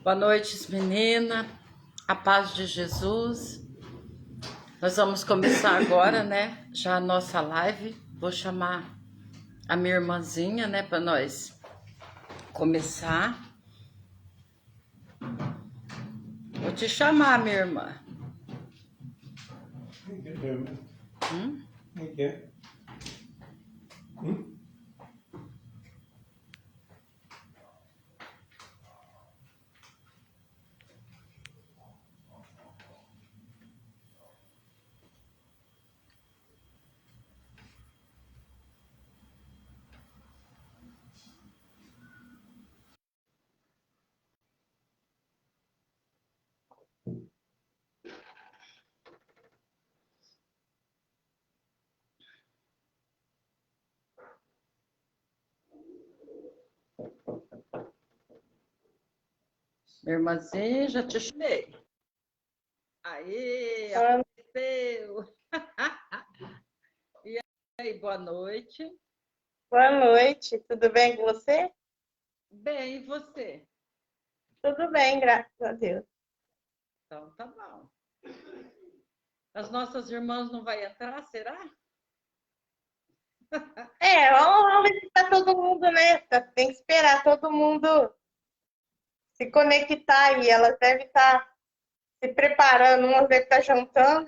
Boa noite, menina. A paz de Jesus. Nós vamos começar agora, né? Já a nossa live. Vou chamar a minha irmãzinha, né? Para nós começar. Vou te chamar, minha irmã. Minha irmãzinha, já te chamei. Aê, apareceu! E aí, boa noite. Boa noite, tudo bem com você? Bem, e você? Tudo bem, graças a Deus. Então, tá bom. As nossas irmãs não vai entrar, será? Vamos ver se tá todo mundo, né? Tem que esperar todo mundo se conectar aí. Elas devem estar se preparando, umas devem estar jantando.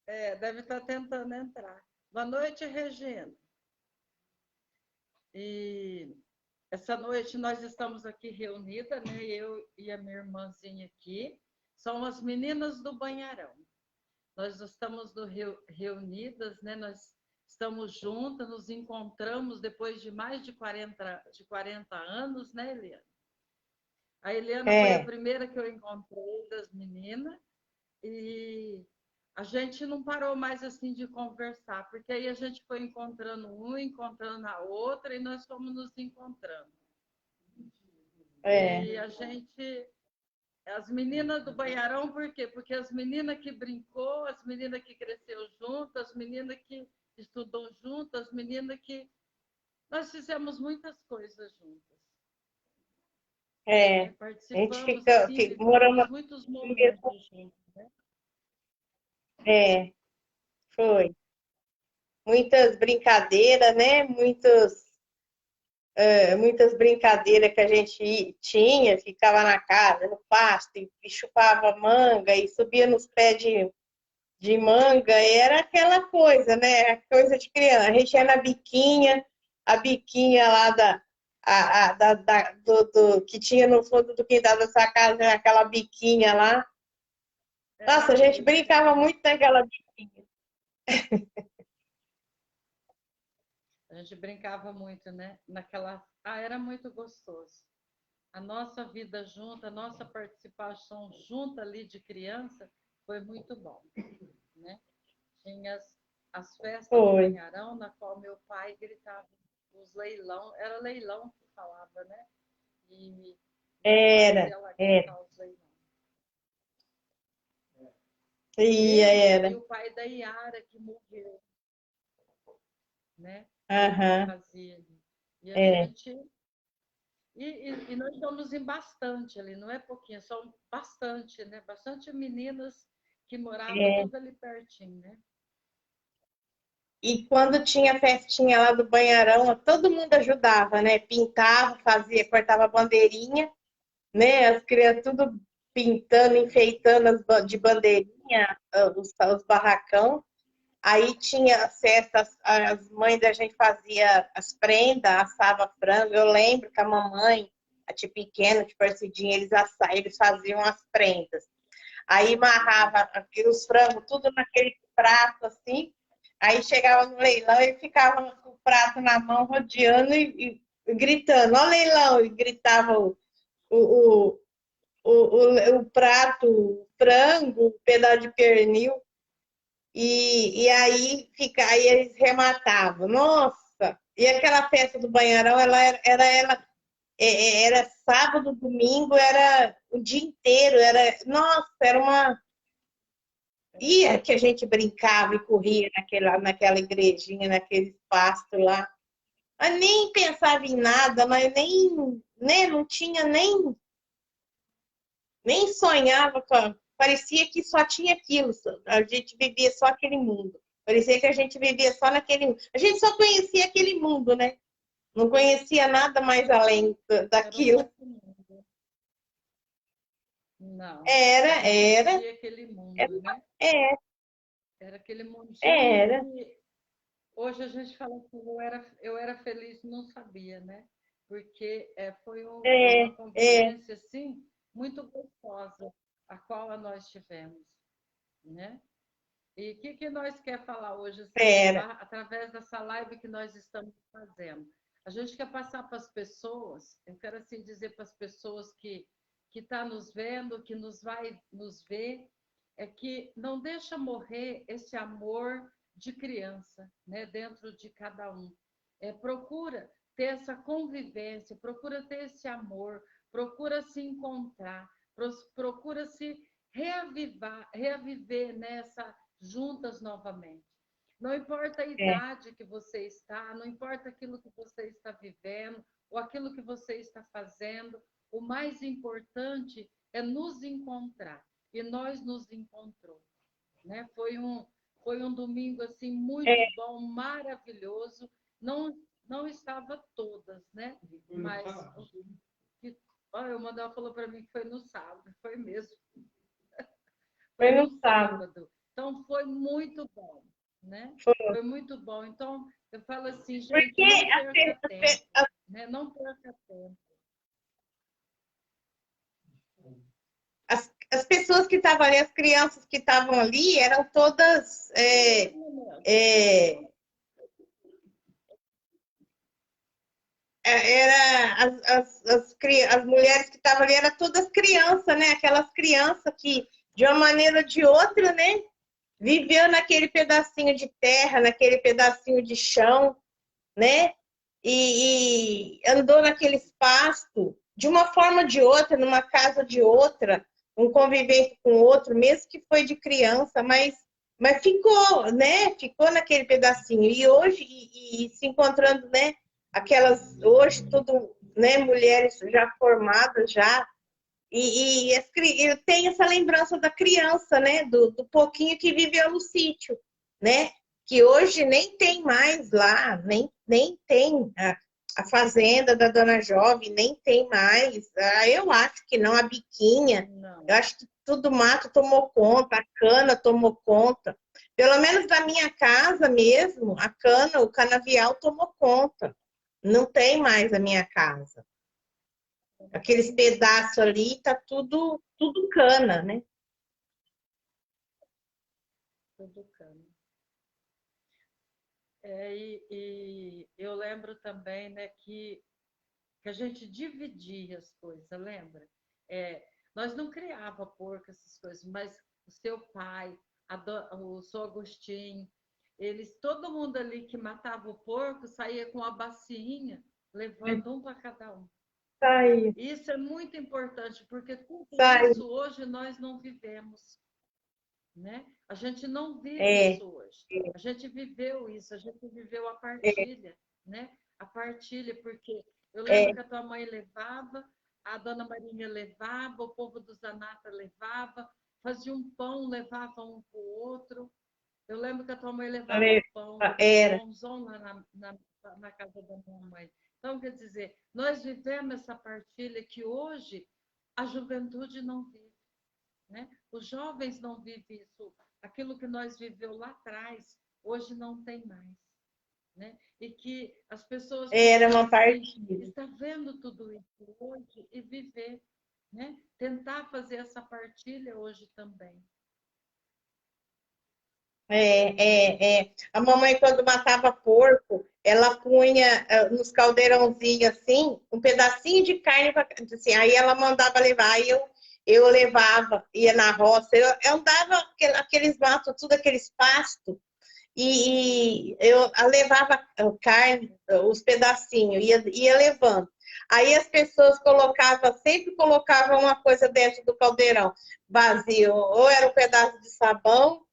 Deve estar tentando entrar. Boa noite, Regina. E essa noite nós estamos aqui reunidas, né? Eu e a minha irmãzinha aqui. São as meninas do Banharão. Nós estamos reunidas, né? Nós estamos juntas, nos encontramos depois de mais de 40 anos, né, Eliana? A Eliana foi a primeira que eu encontrei das meninas e a gente não parou mais assim de conversar, porque aí a gente foi encontrando encontrando a outra e nós fomos nos encontrando. E a gente, as meninas do Banharão, por quê? Porque as meninas que brincou, as meninas que cresceu juntas, as meninas que estudou juntas, as meninas que nós fizemos muitas coisas juntas. Participamos, A gente fica morando muitos momentos juntos, né? Foi. Muitas brincadeiras, né? Muitas brincadeiras que a gente tinha, ficava na casa, no pasto, e chupava manga, e subia nos pés de manga, era aquela coisa, né? Coisa de criança. A gente ia na biquinha, a biquinha lá do que tinha no fundo do quintal da sua casa, né? Aquela biquinha lá. Nossa, a gente brincava muito naquela biquinha. A gente brincava muito, né? Era muito gostoso. A nossa vida junta, a nossa participação junta ali de criança foi muito bom, né? Tinha as festas do Banharão, na qual meu pai gritava os leilão, era leilão que falava, né? E Era. Os leilão. Era. E o pai da Iara que morreu, né? Fazia. E a gente e nós estamos em bastante ali, não é pouquinho, são bastante, né? Bastante meninas que moravam tudo ali pertinho, né? E quando tinha festinha lá do Banharão, todo mundo ajudava, né? Pintava, fazia, cortava bandeirinha, né? As crianças tudo pintando, enfeitando de bandeirinha, os barracão. Aí tinha as festas, as mães da gente fazia as prendas, assava frango. Eu lembro que a mamãe, a tia pequena, de Parcidinha, eles faziam as prendas. Aí amarrava os frangos tudo naquele prato assim. Aí chegava no leilão e ficava com o prato na mão, rodeando e gritando, ó leilão! E gritava o, o prato, o frango, o pedaço de pernil. E aí eles rematavam. Nossa! E aquela festa do Banharão, era sábado, domingo, era o dia inteiro. Nossa, era uma... E que a gente brincava e corria naquela igrejinha, naquele pasto lá. Mas nem pensava em nada, mas nem, né, não tinha nem Nem sonhava, parecia que só tinha aquilo, a gente vivia só aquele mundo. Parecia que a gente vivia só naquele mundo. A gente só conhecia aquele mundo, né? Não conhecia nada mais além daquilo. Não. Era. Aquele mundo, né? Era aquele mundinho Era. que hoje a gente fala que eu era feliz, não sabia, né? Porque foi uma convivência assim muito gostosa a qual nós tivemos, né? E o que nós quer falar hoje assim, através dessa live que nós estamos fazendo? A gente quer passar para as pessoas, eu quero assim dizer para as pessoas que tá nos vendo, que nos vai nos ver, é que não deixa morrer esse amor de criança, né, dentro de cada um. Procura ter essa convivência, procura ter esse amor, procura se encontrar, procura se reaviver nessa juntas novamente. Não importa a idade que você está, não importa aquilo que você está vivendo ou aquilo que você está fazendo, o mais importante é nos encontrar. E nós nos encontramos, né? Foi um domingo assim muito bom, maravilhoso. Não estava todas, né? Mas o Manuel falou para mim que foi no sábado, foi mesmo. Foi no sábado. Então foi muito bom, né? Foi muito bom. Então eu falo assim, gente, porque não perca tempo, né? Não perca tempo. As pessoas que estavam ali, as crianças que estavam ali, eram todas as mulheres que estavam ali eram todas crianças, né? Aquelas crianças que, de uma maneira ou de outra, né? Viveu naquele pedacinho de terra, naquele pedacinho de chão, né? E andou naquele espaço, de uma forma ou de outra, numa casa de outra, um convivência com outro, mesmo que foi de criança, mas ficou, né? Ficou naquele pedacinho. E hoje, e se encontrando, né? Aquelas, hoje, tudo, né? Mulheres já formadas, já. E tem essa lembrança da criança, né? Do pouquinho que viveu no sítio, né? Que hoje nem tem mais lá, nem tem a fazenda da Dona Jovem, nem tem mais. Eu acho que não, a biquinha. Não. Eu acho que tudo mato tomou conta, a cana tomou conta. Pelo menos da minha casa mesmo, a cana, o canavial tomou conta. Não tem mais a minha casa. Aqueles pedaços ali, tá tudo cana, né? Tudo cana. E eu lembro também, né, que a gente dividia as coisas, lembra? Nós não criava porco, essas coisas, mas o seu pai, o seu Agostinho, todo mundo ali que matava o porco saía com a bacinha, levando um para cada um. Sai. Isso é muito importante, porque tudo isso hoje nós não vivemos. Né? A gente não vive isso hoje. A gente viveu isso, a gente viveu a partilha, né? A partilha, porque eu lembro que a tua mãe levava, a dona Marinha levava, o povo do Zanata levava, fazia um pão, levava um para o outro. Eu lembro que a tua mãe levava pão, pãozão lá na casa da minha mãe. Então, quer dizer, nós vivemos essa partilha que hoje a juventude não vive. Né? Os jovens não vivem isso. Aquilo que nós viveu lá atrás, hoje não tem mais. Né? E que as pessoas era uma partilha. Está vendo tudo isso hoje e viver. Né? Tentar fazer essa partilha hoje também. A mamãe, quando matava porco, ela punha nos caldeirãozinhos assim, um pedacinho de carne, assim, aí ela mandava levar, aí eu levava, ia na roça, eu andava aqueles matos, tudo aqueles pastos, e eu levava carne, os pedacinhos, ia levando. Aí as pessoas sempre colocavam uma coisa dentro do caldeirão, vazio, ou era um pedaço de sabão.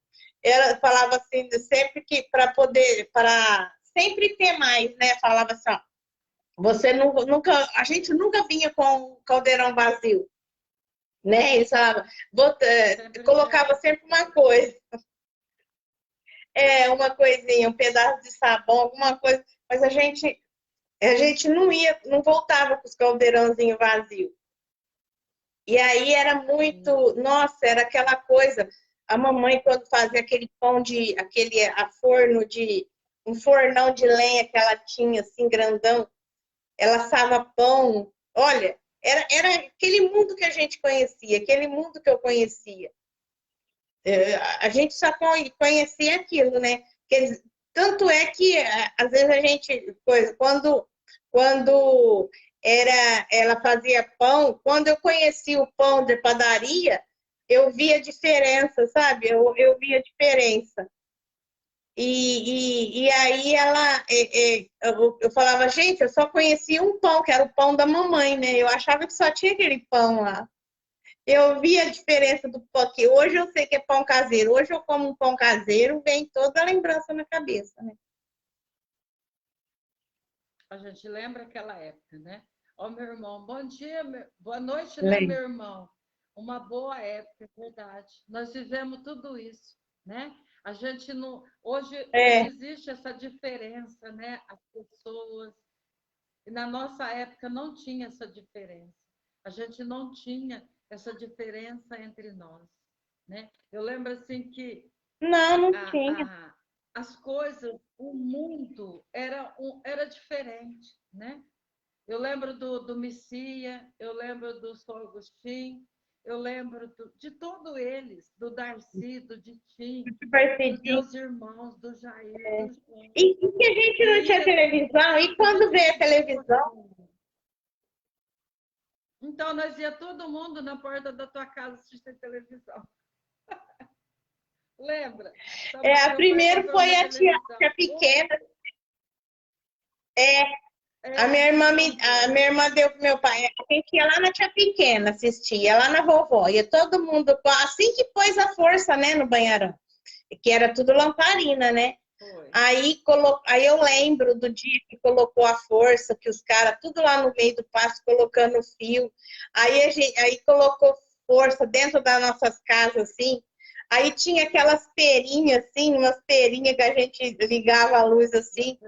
Ela falava assim, sempre que para sempre ter mais, né? Falava assim, ó, a gente nunca vinha com um caldeirão vazio. né? Eles falavam, colocava Sempre. sempre uma coisa. Uma coisinha, um pedaço de sabão, alguma coisa. Mas a gente não ia, não voltava com os caldeirãozinhos vazios. E aí era muito, nossa, era aquela coisa. A mamãe, quando fazia aquele pão um fornão de lenha que ela tinha, assim, grandão, ela assava pão. Olha, era aquele mundo que a gente conhecia, aquele mundo que eu conhecia. A gente só conhecia aquilo, né? Tanto é que, às vezes, a gente, quando ela fazia pão, quando eu conheci o pão de padaria, eu via diferença, sabe? Eu via diferença. E aí eu falava, gente, eu só conhecia um pão, que era o pão da mamãe, né? Eu achava que só tinha aquele pão lá. Eu vi a diferença do pão aqui. Hoje eu sei que é pão caseiro. Hoje eu como um pão caseiro, vem toda a lembrança na cabeça, né? A gente lembra aquela época, né? Ó, meu irmão, bom dia, boa noite, né, Lembro. meu irmão? Uma boa época, é verdade. Nós vivemos tudo isso, né? A gente não. Hoje existe essa diferença, né? As pessoas. E na nossa época não tinha essa diferença. A gente não tinha essa diferença entre nós, né? Eu lembro assim que Não a, tinha. a, as coisas, o mundo era diferente, né? Eu lembro do Messias, eu lembro do São Agostinho, eu lembro de todos eles, do Darcy, do Ditim, dos Percebi. meus irmãos, do Jair, do João. E que a gente não tinha televisão, e quando vê a televisão, então, nós ia todo mundo na porta da tua casa assistir televisão. Lembra? a Meu pai primeiro comprou foi uma a tia televisão. pequena. É, a minha irmã deu pro meu pai. A gente ia lá na tia pequena assistia, lá na vovó. Ia todo mundo, assim que pôs a força, né, no banheirão. Que era tudo lamparina, né? Foi. Aí eu lembro do dia que colocou a força, que os caras, tudo lá no meio do pasto, colocando fio. Aí colocou força dentro das nossas casas, assim. Aí tinha aquelas perinhas, assim, umas perinhas que a gente ligava a luz, assim.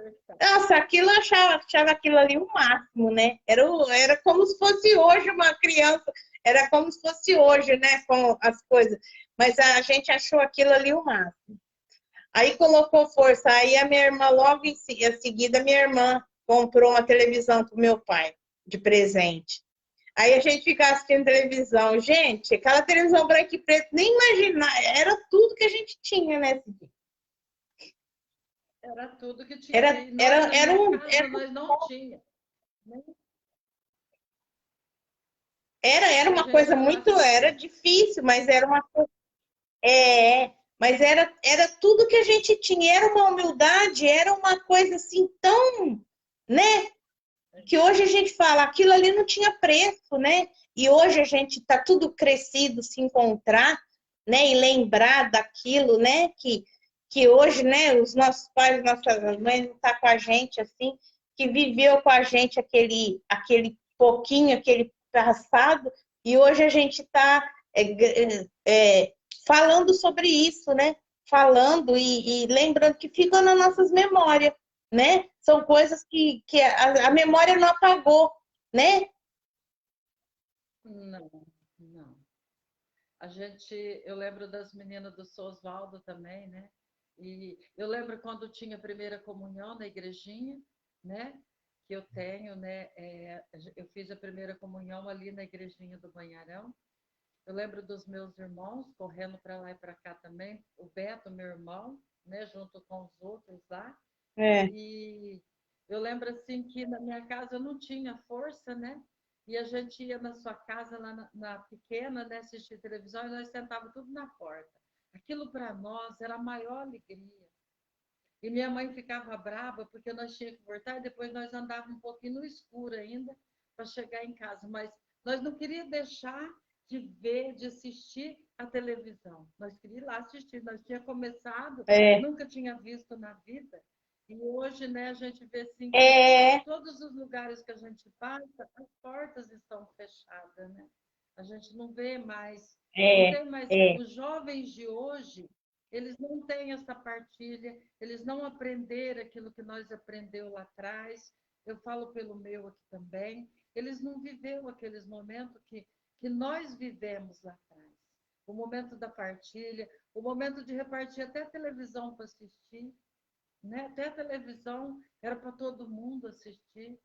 Nossa, aquilo eu achava aquilo ali o máximo, né? Era como se fosse hoje uma criança, era como se fosse hoje, né? Com as coisas. Mas a gente achou aquilo ali o máximo. Aí colocou força. Aí a minha irmã, logo em seguida, minha irmã comprou uma televisão para o meu pai, de presente. Aí a gente ficava assistindo televisão. Gente, aquela televisão branca e preta, nem imaginar, era tudo que a gente tinha, né? Era tudo que tinha. Era, E nós, era, na era minha um, casa, nós não tínhamos. Né? era E a uma gente coisa ia lá muito, assistir. era difícil, mas era uma coisa. Mas era tudo que a gente tinha, era uma humildade, era uma coisa assim tão, né? Que hoje a gente fala, aquilo ali não tinha preço, né? E hoje a gente está tudo crescido, se encontrar, né? E lembrar daquilo, né? Que hoje, né? Os nossos pais, nossas mães não estão com a gente assim, que viveu com a gente aquele pouquinho, aquele passado, e hoje a gente está falando sobre isso, né? Falando e lembrando que ficam nas nossas memórias, né? São coisas que a memória não apagou, né? Não, não. Eu lembro das meninas do Oswaldo também, né? E eu lembro quando tinha a primeira comunhão na igrejinha, né? Que eu tenho, né? Eu fiz a primeira comunhão ali na igrejinha do Banharão. Eu lembro dos meus irmãos correndo para lá e para cá também. O Beto, meu irmão, né? Junto com os outros lá. É. E eu lembro assim que na minha casa eu não tinha força, né? E a gente ia na sua casa lá na pequena, né, assistir televisão e nós sentávamos tudo na porta. Aquilo para nós era a maior alegria. E minha mãe ficava brava porque nós tínhamos que voltar e depois nós andávamos um pouquinho no escuro ainda para chegar em casa. Mas nós não queríamos deixar de ver, de assistir a televisão. Nós queríamos ir lá assistir. Nós tínhamos começado, É. nunca tinha visto na vida. E hoje, né, a gente vê assim que É. todos os lugares que a gente passa, as portas estão fechadas, né? A gente não vê mais. Não É, tem mais. é. Os jovens de hoje, eles não têm essa partilha, eles não aprenderam aquilo que nós aprendeu lá atrás. Eu falo pelo meu aqui também. Eles não viveram aqueles momentos que nós vivemos lá atrás. O momento da partilha, o momento de repartir até a televisão para assistir, né? Até a televisão era para todo mundo assistir,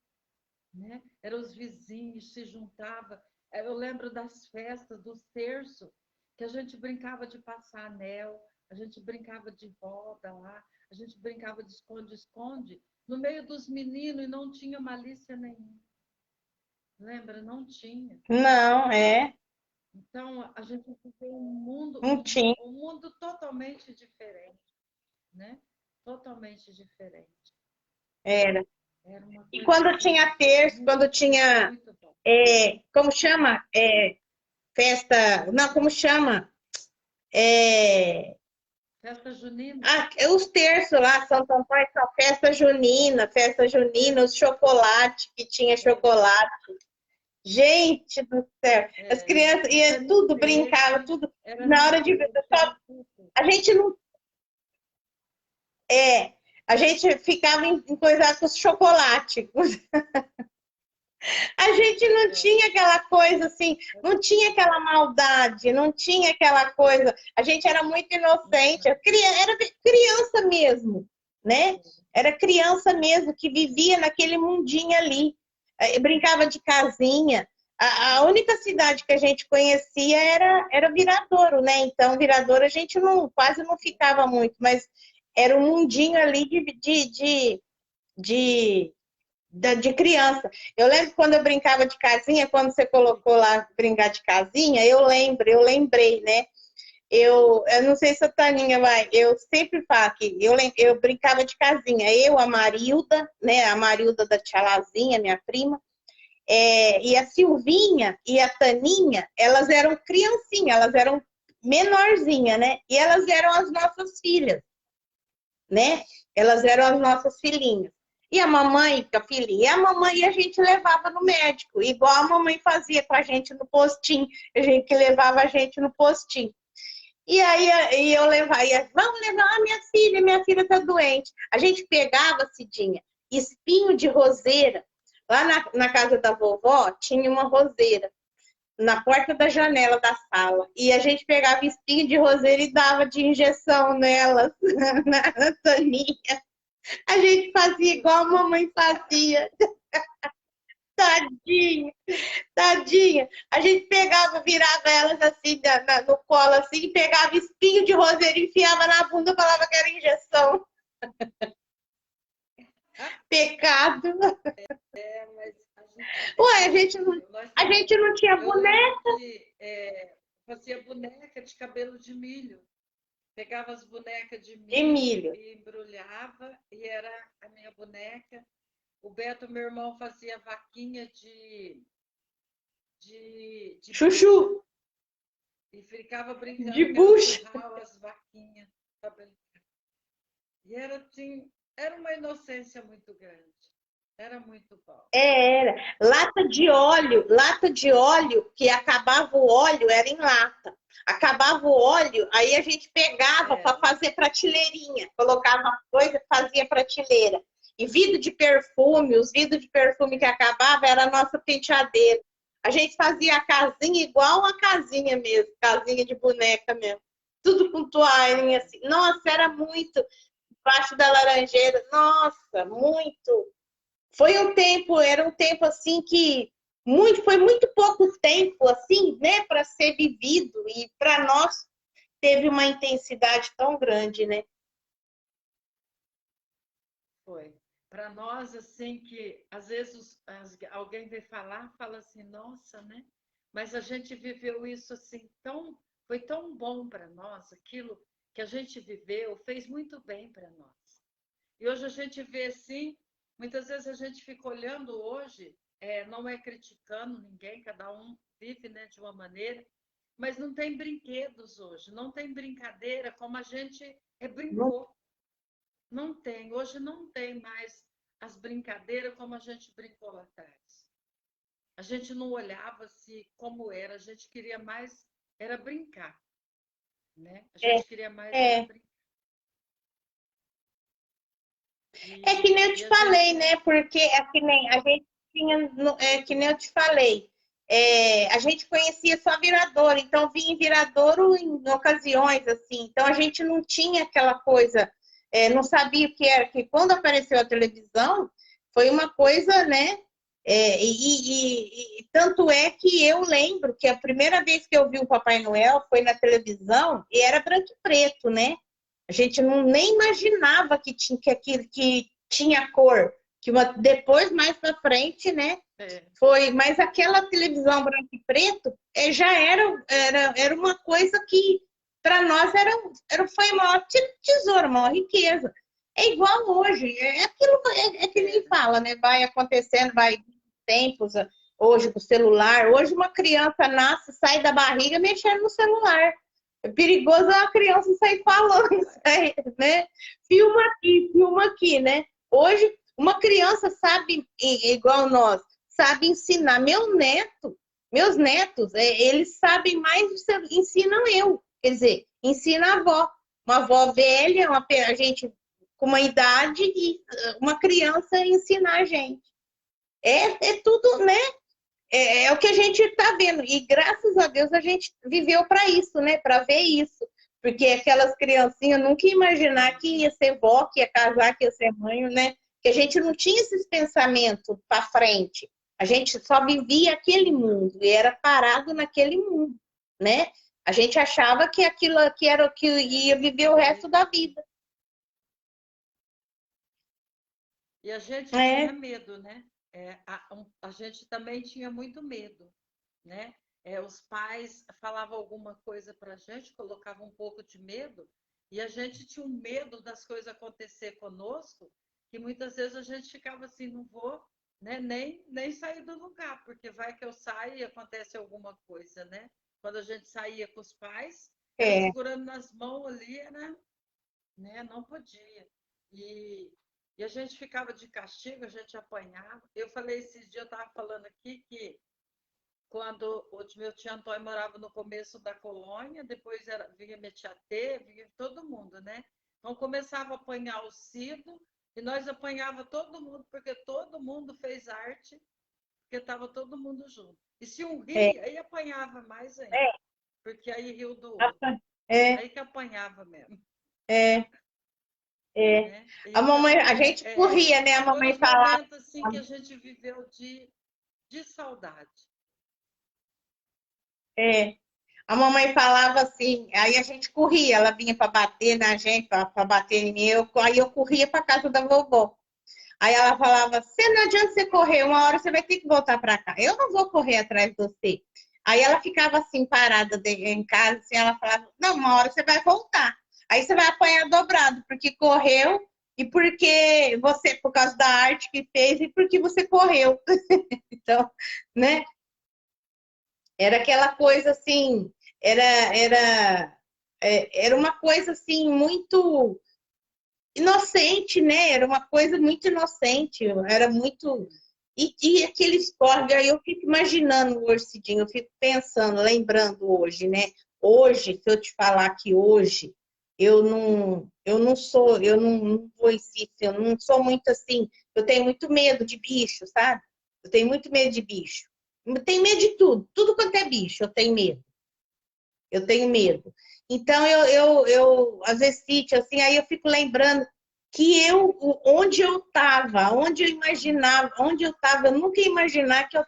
né? Eram os vizinhos, se juntava. Eu lembro das festas, dos terços, que a gente brincava de passar anel, a gente brincava de roda lá, a gente brincava de esconde-esconde, no meio dos meninos e não tinha malícia nenhuma. Lembra? Não tinha. Não, é. Então, a gente viveu um mundo, Não tinha. um mundo totalmente diferente, né? Totalmente diferente. Era. Era uma E coisa quando assim, tinha terço, quando tinha, muito bom. como chama? Festa, não, como chama? É, Festa junina. os terços lá, Santo Antônio, são festa junina, os chocolates, que tinha chocolate. Gente do céu, as crianças Era iam tudo, brincava, canivete, tudo. era Na hora de anisete, era tudo. a gente não a gente ficava em coisa com os chocolates. A gente não tinha aquela coisa assim, não tinha aquela maldade, não tinha aquela coisa. A gente era muito inocente, era criança mesmo, né? Era criança mesmo que vivia naquele mundinho ali. Brincava de casinha. A única cidade que a gente conhecia era Viradouro, né? Então, Viradouro a gente quase não ficava muito, mas era um mundinho ali de, de criança. Eu lembro quando eu brincava de casinha, quando você colocou lá brincar de casinha, eu lembrei, né? Eu não sei se a Taninha vai, eu sempre falo que eu brincava de casinha, eu, a Marilda, né? A Marilda da Tia Lazinha, minha prima, e a Silvinha e a Taninha, elas eram criancinhas, elas eram menorzinha, né? E elas eram as nossas filhas, né? Elas eram as nossas filhinhas. E a mamãe, a filhinha, e a mamãe a gente levava no médico, igual a mamãe fazia com a gente no postinho, a gente que levava a gente no postinho. E aí eu levava, vamos levar a minha filha tá doente. A gente pegava, Cidinha, espinho de roseira. Lá na casa da vovó tinha uma roseira na porta da janela da sala. E a gente pegava espinho de roseira e dava de injeção nelas, na Taninha. A gente fazia igual a mamãe fazia. Tadinha, tadinha. A gente pegava, virava elas assim no colo, assim, pegava espinho de roseira, enfiava na bunda, falava que era injeção. Pecado. Mas Ué, a também. gente não tinha Eu boneca. lembro que fazia boneca de cabelo de milho. Pegava as bonecas de De milho milho. e embrulhava, e era a minha boneca. O Beto, meu irmão, fazia vaquinha de Chuchu. bucha e ficava De brincando que era bucha. curral as vaquinhas. E era, assim, era uma inocência muito grande. Era muito bom. Era. Lata de óleo, que acabava o óleo, era em lata. Acabava o óleo, aí a gente pegava para fazer prateleirinha. Colocava coisa e fazia prateleira. E vidro de perfume, os vidros de perfume que acabava era a nossa penteadeira. A gente fazia a casinha igual a casinha mesmo, casinha de boneca mesmo. Tudo com toalhinha assim. Nossa, era muito. Embaixo da laranjeira. Nossa, muito. Era um tempo assim que foi muito pouco tempo assim, né, para ser vivido e para nós teve uma intensidade tão grande, né? Foi. Para nós, assim, que às vezes alguém vem falar, fala assim, nossa, né? Mas a gente viveu isso assim, foi tão bom para nós, aquilo que a gente viveu, fez muito bem para nós. E hoje a gente vê assim, muitas vezes a gente fica olhando hoje, não é criticando ninguém, cada um vive, né, de uma maneira, mas não tem brinquedos hoje, não tem brincadeira como a gente brincou. Não tem, hoje não tem mais as brincadeiras como a gente brincou lá atrás. A gente não olhava se como era, a gente queria mais era brincar, né? A É, gente queria mais era é. brincar. É que nem eu E te a falei, gente né? Porque é que nem a gente tinha, é que nem eu te falei, a gente conhecia só Viradouro, então vinha em Viradouro em ocasiões assim. Então a gente não tinha aquela coisa, não sabia o que era. Que quando apareceu a televisão, foi uma coisa, né? E tanto é que eu lembro que a primeira vez que eu vi o Papai Noel foi na televisão e era branco e preto, né? A gente não nem imaginava que tinha cor, depois mais para frente, né? é, Foi, mas aquela televisão branco e preto já era uma coisa que para nós foi a maior tesouro, a maior riqueza. É igual hoje, é que nem era. fala, né? Vai acontecendo, vai tempos hoje com o celular. Hoje uma criança nasce, sai da barriga mexendo no celular. É perigoso a criança sair falando, sair, né? Filma aqui, né? Hoje, uma criança sabe, igual nós, sabe ensinar. Meus netos, eles sabem mais, ensinam eu. Quer dizer, ensina a avó. Uma avó velha, a gente com uma idade e uma criança ensinar a gente. É tudo, né? É o que a gente está vendo. E graças a Deus a gente viveu para isso, né? Para ver isso. Porque aquelas criancinhas nunca iam imaginar que ia ser vó, que ia casar, que ia ser mãe, né? Que a gente não tinha esses pensamentos para frente. A gente só vivia aquele mundo e era parado naquele mundo, né? A gente achava que aquilo que era o que ia viver o resto da vida. E a gente tinha É, medo, né? A gente também tinha muito medo, né? Os pais falavam alguma coisa para a gente, colocavam um pouco de medo, e a gente tinha um medo das coisas acontecer conosco, que muitas vezes a gente ficava assim, não vou, né, nem sair do lugar, porque vai que eu saio e acontece alguma coisa, né? Quando a gente saía com os pais, era é, segurando nas mãos ali, né? Não podia. E, e a gente ficava de castigo, a gente apanhava. Eu falei esses dias, eu estava falando aqui que quando o meu tio Antônio morava no começo da colônia, depois vinha minha tia T, vinha todo mundo, né? Então começava a apanhar o Cido e nós apanhava todo mundo, porque todo mundo fez arte, porque estava todo mundo junto. E se um é, ria, aí apanhava mais ainda, é, porque aí riu do outro. é, Aí que apanhava mesmo, é. É. né? A mamãe, Então, a gente corria, né? A foram mamãe os falava, momentos assim que a gente viveu de saudade. é, a mamãe falava assim, aí a gente corria, ela vinha para bater na gente, para bater em mim, aí eu corria para casa da vovó. Aí ela falava, você não adianta você correr, uma hora você vai ter que voltar para cá. Eu não vou correr atrás de você. Aí ela ficava assim, parada em casa, assim, ela falava, não, uma hora você vai voltar. Aí você vai apanhar dobrado, porque correu e porque você, por causa da arte que fez e porque você correu. Então, né? Era aquela coisa assim, era, era, era uma coisa assim muito inocente, né? Era uma coisa muito inocente, era muito. E aqueles corpos, aí eu fico imaginando hoje, Cidinho, eu fico pensando, lembrando hoje, né? Hoje, se eu te falar que hoje eu não vou insistir, eu não sou muito assim, eu tenho muito medo de bicho, sabe? Eu tenho muito medo de bicho. Eu tenho medo de tudo quanto é bicho, eu tenho medo. Então, às vezes, sítio, assim, aí eu fico lembrando que onde eu estava, onde eu imaginava, onde eu estava, eu nunca ia imaginar que eu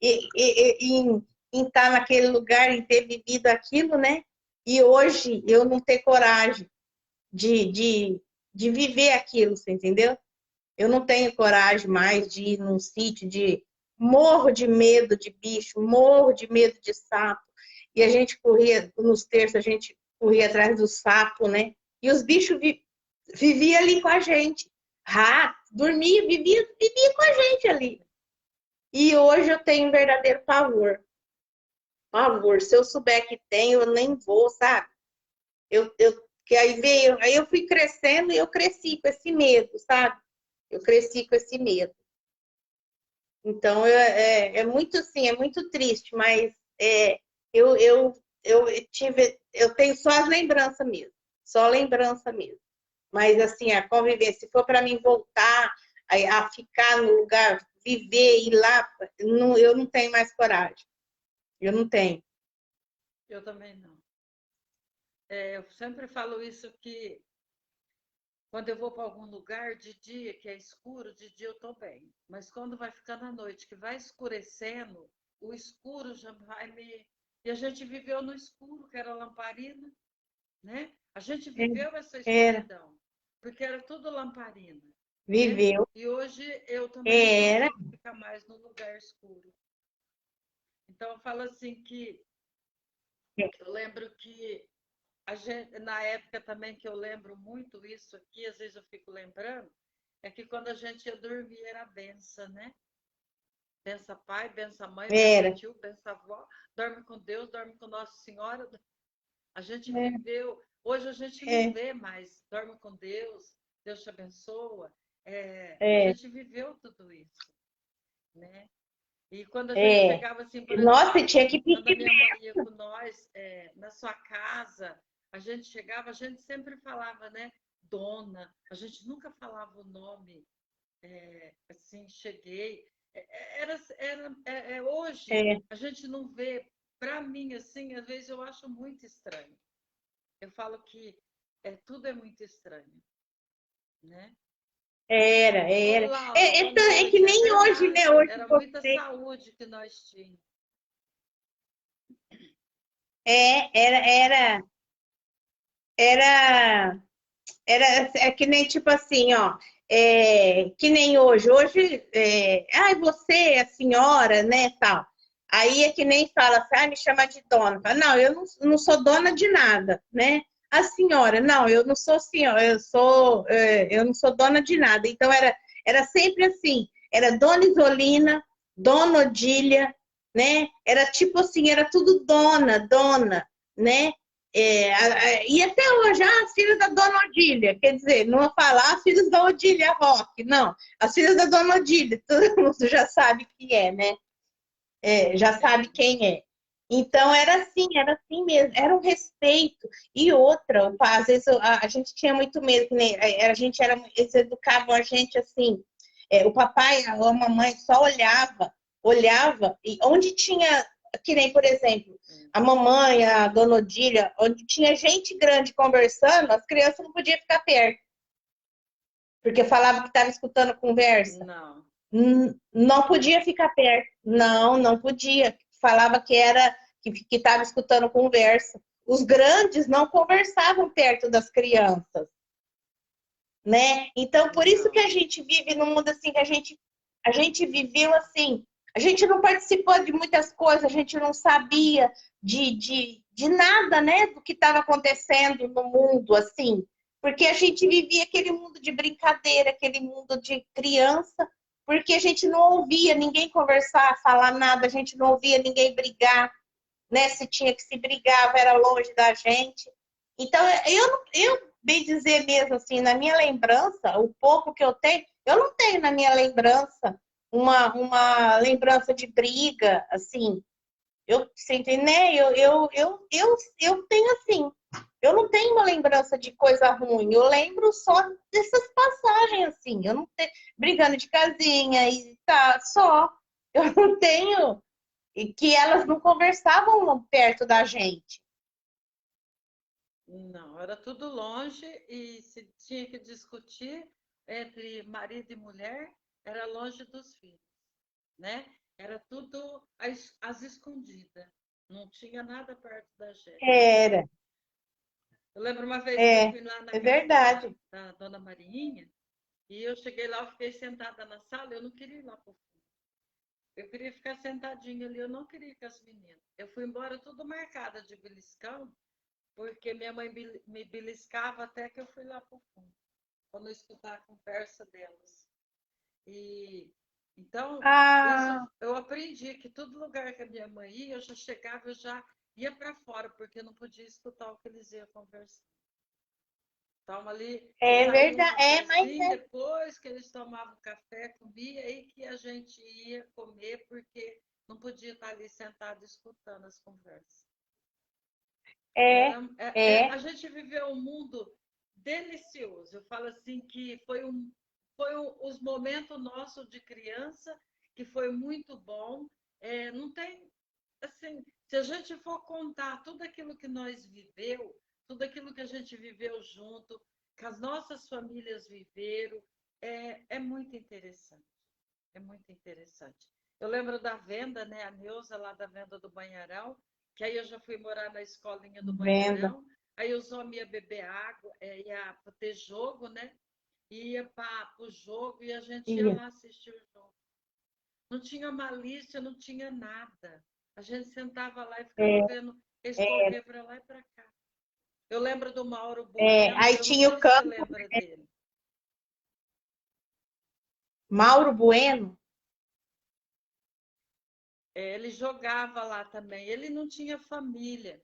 em estar naquele lugar, em ter vivido aquilo, né? E hoje eu não ter coragem de, de, de viver aquilo, você entendeu? Eu não tenho coragem mais de ir num sítio de morro de medo de bicho, morro de medo de sapo. E a gente corria, nos terços, a gente corria atrás do sapo, né? E os bichos viviam ali com a gente. Rato, dormia, vivia com a gente ali. E hoje eu tenho um verdadeiro pavor. Pavor. Se eu souber que tem, eu nem vou, sabe? Que aí eu fui crescendo e eu cresci com esse medo, sabe? Eu cresci com esse medo. Então, é muito assim, é muito triste, mas eu, eu, eu tenho só as lembranças mesmo, só lembrança mesmo. Mas, assim, a conviver, se for para mim voltar a ficar no lugar, viver, ir lá, não, eu não tenho mais coragem. Eu não tenho. Eu também não. Eu sempre falo isso que quando eu vou para algum lugar de dia que é escuro, de dia eu estou bem. Mas quando vai ficando à noite, que vai escurecendo, o escuro já vai me. E a gente viveu no escuro, que era lamparina, né? A gente viveu essa Era, escuridão, porque era tudo lamparina, né? viveu, E hoje eu também não era, consigo ficar mais no lugar escuro. Então eu falo assim que eu lembro que a gente, na época também que eu lembro muito isso aqui, às vezes eu fico lembrando, é que quando a gente ia dormir era benção, né? Bença pai, bença mãe, bença era. tio, bença avó, dorme com Deus, dorme com Nossa Senhora. A gente É, viveu, hoje a gente não é, vê mais, dorme com Deus, Deus te abençoa. A é, gente viveu tudo isso, né? E quando a gente é. chegava assim, por Nossa, exemplo, tinha que quando a pedir. minha mãe ia com nós na sua casa, a gente chegava, a gente sempre falava, né? Dona, a gente nunca falava o nome, assim, cheguei. Hoje, É, a gente não vê, para mim, assim, às vezes eu acho muito estranho. Eu falo que tudo é muito estranho, né? Ô, era. Laura, boa É que noite. É nem hoje, né? verdade, Hoje era muita você. saúde que nós tínhamos. Era, era, é que nem tipo assim, ó. Que nem hoje. Hoje, você é a senhora, né, tal. Aí é que nem fala assim, me chama de dona. Fala, não, eu não sou dona de nada, né? A senhora, não, eu não sou senhora, eu não sou dona de nada. Então era sempre assim, era Dona Isolina, Dona Odília, né? Era tipo assim, era tudo dona, né? E até hoje, as filhas da Dona Odília, quer dizer, não vou falar as filhas da Odília Roque, não, as filhas da Dona Odília, todo mundo já sabe que né? Já sabe Sim. quem é. Então era assim mesmo, era um respeito. E outra, às vezes a gente tinha muito medo, né? A gente eles educavam a gente assim, o papai, a mamãe só olhava, e onde tinha, que nem, por exemplo, a mamãe, a dona Odília, onde tinha gente grande conversando, as crianças não podiam ficar perto, porque falava que estava escutando conversa. Não. Não podia ficar perto. Não, não podia. Falava que era que estava escutando conversa. Os grandes não conversavam perto das crianças, né? Então, por isso que Não. a gente vive num mundo assim que a gente viveu assim. A gente não participou de muitas coisas, a gente não sabia de nada, né, do que estava acontecendo no mundo, assim, porque a gente vivia aquele mundo de brincadeira, aquele mundo de criança, porque a gente não ouvia ninguém conversar, falar nada, a gente não ouvia ninguém brigar, né? Se tinha que se brigava, era longe da gente. Então, bem dizer mesmo assim, na minha lembrança, o pouco que eu não tenho na minha lembrança uma lembrança de briga, assim. Você entende, né? Eu tenho assim, eu não tenho uma lembrança de coisa ruim, eu lembro só dessas passagens, assim, eu não tenho, brigando de casinha e tá, só. Eu não tenho, e que elas não conversavam perto da gente. Não, era tudo longe e se tinha que discutir entre marido e mulher, era longe dos filhos, né? Era tudo às escondidas, não tinha nada perto da gente. Era, Eu lembro uma vez que eu é, fui lá na é casa verdade. da dona Marinha e eu cheguei lá, eu fiquei sentada na sala, eu não queria ir lá para o fundo. Eu queria ficar sentadinha ali, eu não queria ir com as meninas. Eu fui embora tudo marcada de beliscão, porque minha mãe me beliscava até que eu fui lá para o fundo, para não escutar a conversa delas. E então, isso Ah, eu aprendi que todo lugar que a minha mãe ia, eu já chegava, eu já ia para fora, porque eu não podia escutar o que eles iam conversar. Então, ali, É saía um verdade, mas cafezinho, depois que eles tomavam café, comia, aí que a gente ia comer, porque não podia estar ali sentado escutando as conversas. é, A é, gente viveu um mundo delicioso. Eu falo assim que foi os momentos nossos de criança que foi muito bom. Não tem assim, se a gente for contar tudo aquilo que nós viveu, tudo aquilo que a gente viveu junto, que as nossas famílias viveram, é muito interessante. É muito interessante. Eu lembro da venda, né? A Neuza lá da venda do Banharão, que aí eu já fui morar na escolinha do venda. Banharão, aí os homens iam beber água, ia ter jogo, né? Ia para o jogo e a gente ia Ia. lá assistir o jogo. Não tinha malícia, não tinha nada. A gente sentava lá e ficava É, vendo eles correr para lá e para cá. Eu lembro do Mauro é. Bueno, Aí eu não tinha o sei se você campo, lembra dele. Mauro Bueno. Ele jogava lá também. Ele não tinha família.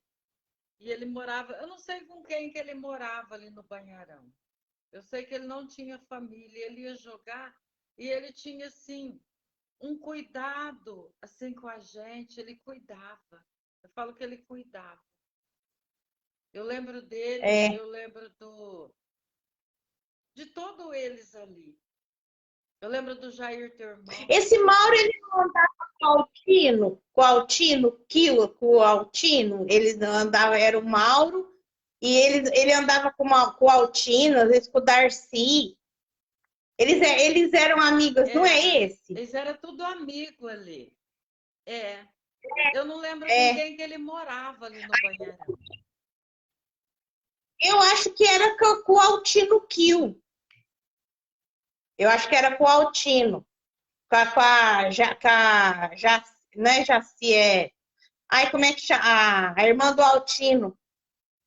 E ele morava, eu não sei com quem que ele morava ali no Banharão. Eu sei que ele não tinha família, ele ia jogar e ele tinha assim um cuidado assim com a gente, ele cuidava. Eu falo que ele cuidava. Eu lembro dele, É. eu lembro de todos eles ali. Eu lembro do Jair, teu irmão. Esse Mauro, ele não andava com o Altino, ele não andava, era o Mauro, e ele andava com o Altino, às vezes com o Darcy. Eles eram amigos, não é esse? Eles eram tudo amigo ali. É. Eu não lembro com É. quem que ele morava ali no Banheirão. Eu acho que era com o Altino Kill. Eu acho que era com o Altino. Não é Jaci, é. Ai, como é que chama? A irmã do Altino.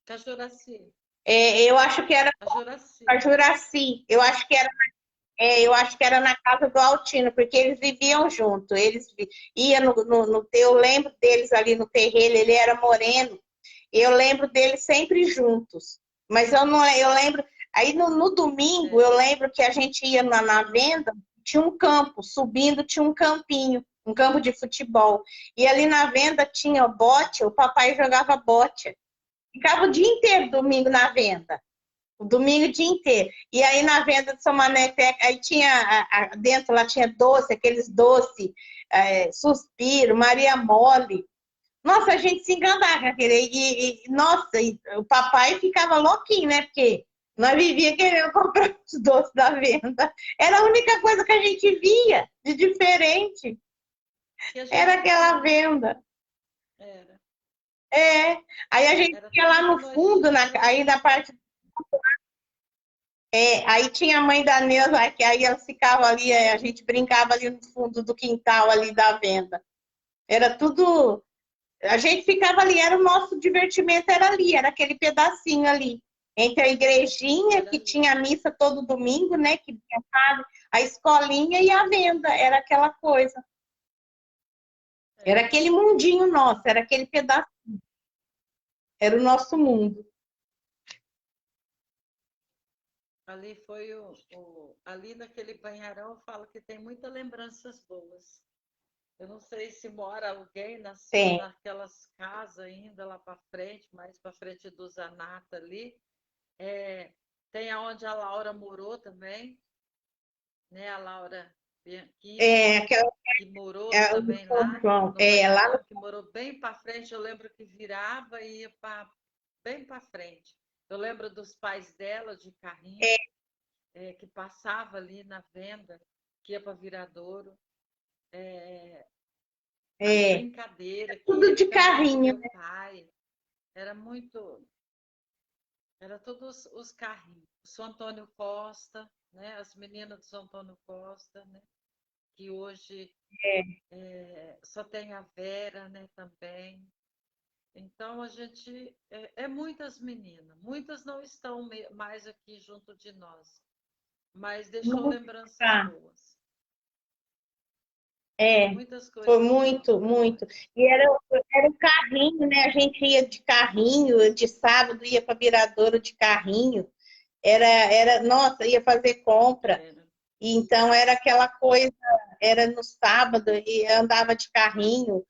Com a Juraci. Eu acho que era A Juraci. a Juraci. Eu acho que era na casa do Altino, porque eles viviam junto. Iam eu lembro deles ali no terreiro, ele era moreno. Eu lembro deles sempre juntos. Mas eu não, eu lembro. Aí no domingo, eu lembro que a gente ia na venda, tinha um campo, subindo tinha um campinho, um campo de futebol. E ali na venda tinha bote, o papai jogava bote. Ficava o dia inteiro domingo na venda. O domingo o dia inteiro. E aí na venda de São Mané, aí tinha, dentro lá tinha doce, aqueles doces, suspiro, Maria Mole. Nossa, a gente se enganava com aquele. Nossa, e o papai ficava louquinho, né? Porque nós vivíamos querendo comprar os doces da venda. Era a única coisa que a gente via de diferente. Era aquela venda. Era. Aí a gente Era ia lá tudo que no nós fundo, tínhamos. aí na parte. Aí tinha a mãe da Neuza, que aí ela ficava ali, a gente brincava ali no fundo do quintal ali da venda. Era tudo. A gente ficava ali, era o nosso divertimento, era ali, era aquele pedacinho ali. Entre a igrejinha, Era que ali. tinha missa todo domingo, né? Que tinha padre, a escolinha e a venda, era aquela coisa. Era aquele mundinho nosso, era aquele pedacinho. Era o nosso mundo. Ali foi ali naquele banheirão, eu falo que tem muitas lembranças boas. Eu não sei se mora alguém Tem. naquelas casas ainda lá para frente, mais para frente do Zanata ali. Tem aonde a Laura morou também, né? A Laura Bianchini, Aquela, que morou do também São lá João. no Lá no. Banharão, que morou bem para frente. Eu lembro que virava e ia bem para frente. Eu lembro dos pais dela de carrinho, que passava ali na venda, que ia para Viradouro. As brincadeiras, que Tudo ele de também com carrinho. meu pai. Era muito. Era todos os carrinhos. O São Antônio Costa, né? As meninas do São Antônio Costa, né? Que hoje só tem a Vera, né? Também. Então a gente muitas meninas, muitas não estão mais aqui junto de nós, mas deixou Não lembranças tá. boas. É, Muitas foi coisas boas muito, para muito. nós. E era o carrinho, né? A gente ia de carrinho, de sábado ia para Viradouro de carrinho. Nossa, ia fazer compra. Era. E então era aquela coisa, era no sábado e andava de carrinho.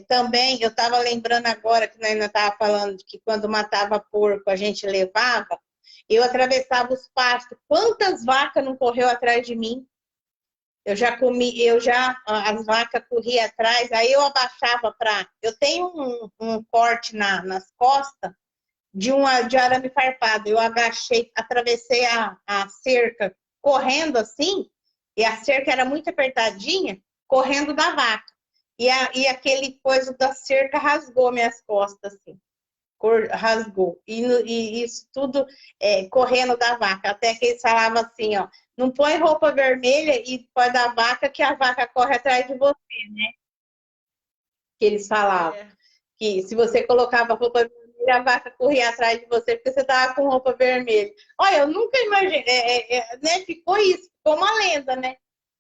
Também eu estava lembrando agora que nós ainda estava falando de que quando matava porco a gente levava, eu atravessava os pastos. Quantas vacas não correu atrás de mim? Eu já comi, as vacas corriam atrás, aí eu abaixava para. Eu tenho um corte nas costas de arame farpado. Eu agachei, atravessei a cerca correndo assim, e a cerca era muito apertadinha, correndo da vaca. E aquele coisa da cerca rasgou minhas costas, assim. Rasgou. E isso tudo correndo da vaca. Até que eles falavam assim, ó, não põe roupa vermelha e põe da vaca que a vaca corre atrás de você, né? Que eles falavam. Que se você colocava roupa vermelha, a vaca corria atrás de você porque você estava com roupa vermelha. Olha, eu nunca imaginei, né? Ficou isso, ficou uma lenda, né?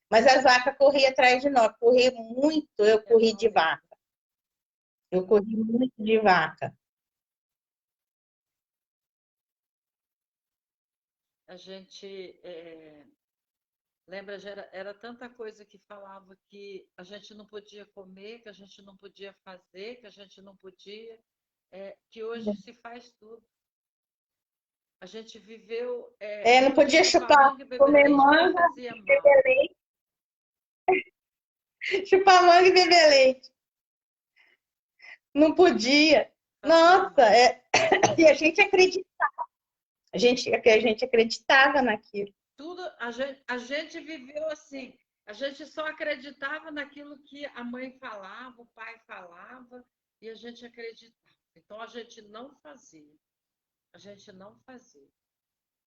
Mas as vacas corriam atrás de nós. Corri muito, eu corri de vaca. Eu corri muito de vaca. A gente lembra, era tanta coisa que falava que a gente não podia comer, que a gente não podia fazer, que a gente não podia, que hoje se faz tudo. A gente viveu. Não podia chupar chupar, manga e beber comer leite porque manga, fazia mal. beber leite. Chupar manga e beber leite. Não podia. Fazia Nossa, mal. e a gente acreditava. A gente acreditava naquilo. Tudo, a gente viveu assim. A gente só acreditava naquilo que a mãe falava, o pai falava, e a gente acreditava. Então a gente não fazia. A gente não fazia.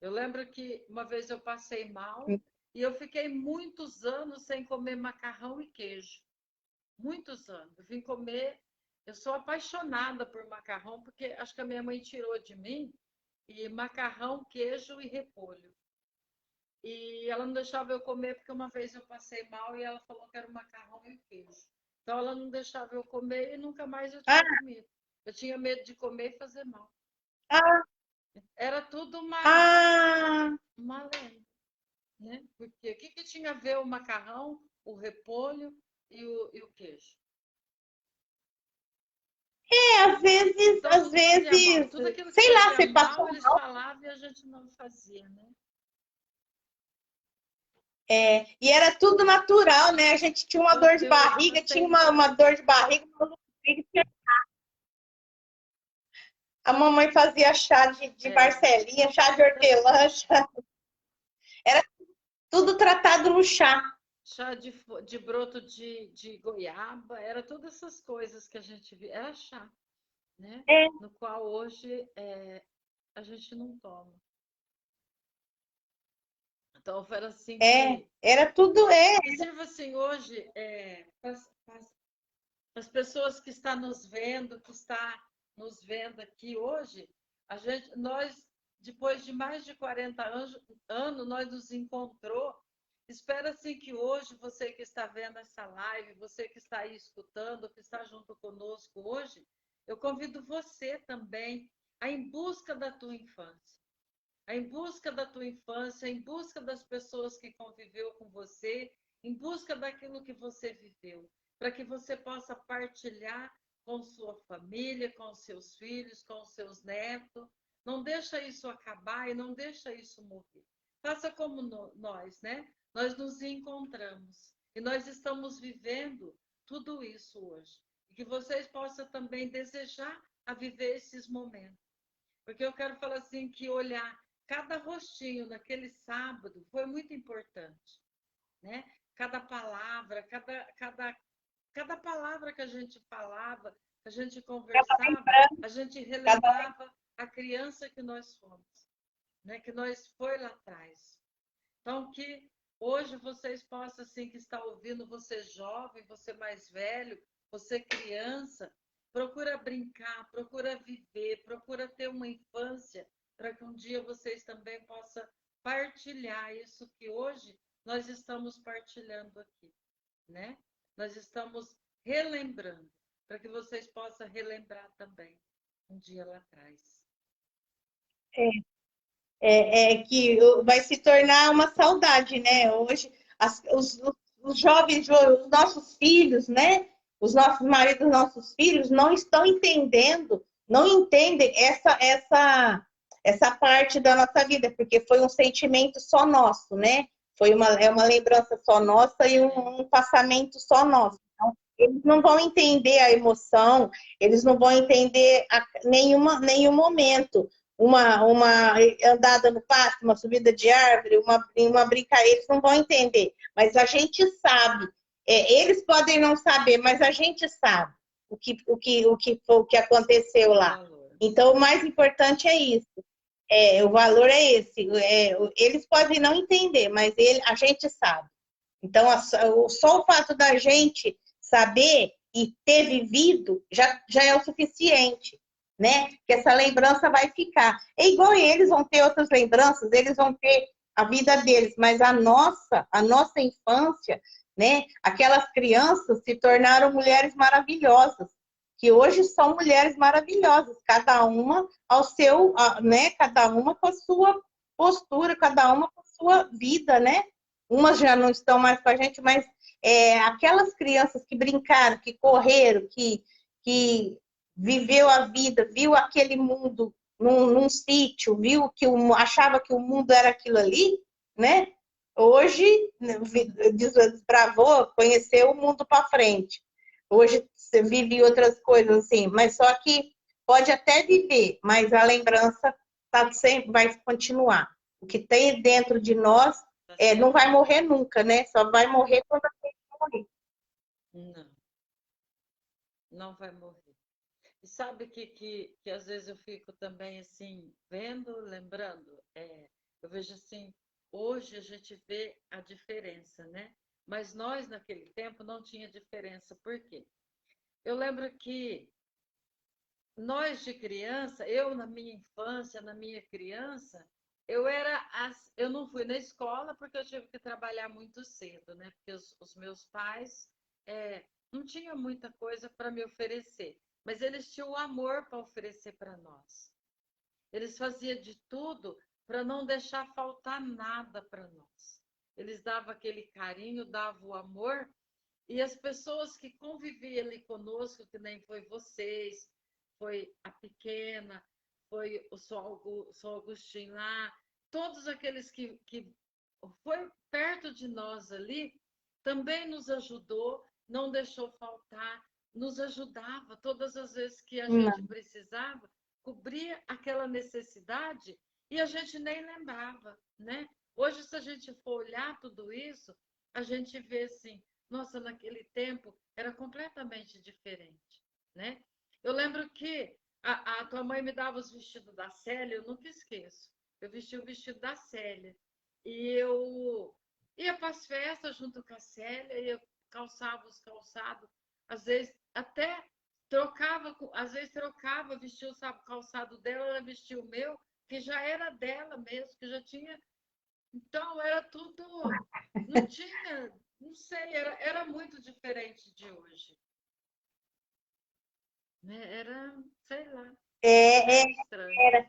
Eu lembro que uma vez eu passei mal e eu fiquei muitos anos sem comer macarrão e queijo. Muitos anos. Eu vim comer. Eu sou apaixonada por macarrão, porque acho que a minha mãe tirou de mim e macarrão, queijo e repolho. E ela não deixava eu comer, porque uma vez eu passei mal e ela falou que era o macarrão e o queijo. Então ela não deixava eu comer e nunca mais eu tinha comido. Eu tinha medo de comer e fazer mal. Ah, Era tudo ah, uma lenda, né? Porque o que tinha a ver o macarrão, o repolho e o queijo? Então às tudo fazia mal. vezes, E tudo aquilo que sei lá, fazia você mal, passou eles mal. falavam e a gente não fazia, né? E era tudo natural, né? A gente tinha uma dor de Eu barriga, passei tinha uma mal. dor de barriga, a mamãe fazia chá de Marcelinha, chá de hortelã, era tudo tratado no chá. Chá de broto de goiaba, era todas essas coisas que a gente via. Era chá, né? É, No qual hoje a gente não toma. Então, foi assim que. era tudo, Que sirva assim hoje para as pessoas que estão nos vendo, que está nos vendo aqui hoje, nós, depois de mais de 40 anos, nós nos encontrou. Espero assim que hoje, você que está vendo essa live, você que está aí escutando, que está junto conosco hoje, eu convido você também a ir em busca da tua infância. Em busca da tua infância, em busca das pessoas que conviveu com você, em busca daquilo que você viveu, para que você possa partilhar com sua família, com seus filhos, com seus netos. Não deixa isso acabar e não deixa isso morrer. Faça como nós, né? Nós nos encontramos e nós estamos vivendo tudo isso hoje. E que vocês possam também desejar a viver esses momentos. Porque eu quero falar assim que olhar cada rostinho naquele sábado foi muito importante, né? Cada palavra, cada palavra que a gente falava, que a gente conversava, a gente relembrava a criança que nós fomos, né? Que nós foi lá atrás. Então que hoje vocês possam assim que está ouvindo, você jovem, você mais velho, você criança, procura brincar, procura viver, procura ter uma infância para que um dia vocês também possam partilhar isso que hoje nós estamos partilhando aqui, né? Nós estamos relembrando, para que vocês possam relembrar também um dia lá atrás. que vai se tornar uma saudade, né? Hoje, os jovens, os nossos filhos, né? Os nossos maridos, nossos filhos não estão entendendo, não entendem essa parte da nossa vida, porque foi um sentimento só nosso, né? É uma lembrança só nossa e um passamento só nosso. Então, eles não vão entender a emoção, eles não vão entender nenhum momento. Uma andada no pasto, uma subida de árvore, uma brincadeira, eles não vão entender. Mas a gente sabe. Eles podem não saber, mas a gente sabe o que aconteceu lá. Então, o mais importante é isso. O valor é esse. Eles podem não entender, mas a gente sabe. Então, só o fato da gente saber e ter vivido já é o suficiente, né? Que essa lembrança vai ficar. É igual eles vão ter outras lembranças, eles vão ter a vida deles, mas a nossa infância, né? Aquelas crianças se tornaram mulheres maravilhosas, que hoje são mulheres maravilhosas, cada uma ao seu, né? Cada uma com a sua postura, cada uma com a sua vida, né? Umas já não estão mais com a gente, mas aquelas crianças que brincaram, que correram, que viveu a vida, viu aquele mundo num sítio, viu achava que o mundo era aquilo ali, né? Hoje desbravou, conheceu o mundo para frente. Hoje você vive outras coisas assim, mas só que pode até viver, mas a lembrança sempre vai continuar. O que tem dentro de nós não vai morrer nunca, né? Só vai morrer quando a gente morrer. Não vai morrer. E sabe que às vezes eu fico também assim, vendo, lembrando, eu vejo assim, hoje a gente vê a diferença, né? Mas nós naquele tempo não tinha diferença. Por quê? Eu lembro que nós de criança, eu na minha infância, na minha criança, eu não fui na escola porque eu tive que trabalhar muito cedo, né? Porque os meus pais não tinham muita coisa para me oferecer, mas eles tinham o amor para oferecer para nós. Eles faziam de tudo para não deixar faltar nada para nós. Eles davam aquele carinho, davam o amor, e as pessoas que conviviam ali conosco, que nem foi vocês, foi a pequena, foi o São Agostinho lá, todos aqueles que foi perto de nós ali, também nos ajudou, não deixou faltar, nos ajudava todas as vezes que a gente precisava, cobria aquela necessidade e a gente nem lembrava, né? Hoje, se a gente for olhar tudo isso, a gente vê assim, nossa, naquele tempo era completamente diferente, né? Eu lembro que a tua mãe me dava os vestidos da Célia, eu nunca esqueço. Eu vestia o vestido da Célia. E eu ia para as festas junto com a Célia, e eu calçava os calçados. Às vezes até trocava, vestia o calçado dela, ela vestia o meu, que já era dela mesmo, que já tinha. Então era tudo. Não tinha, não sei, era muito diferente de hoje. Era, sei lá, estranho.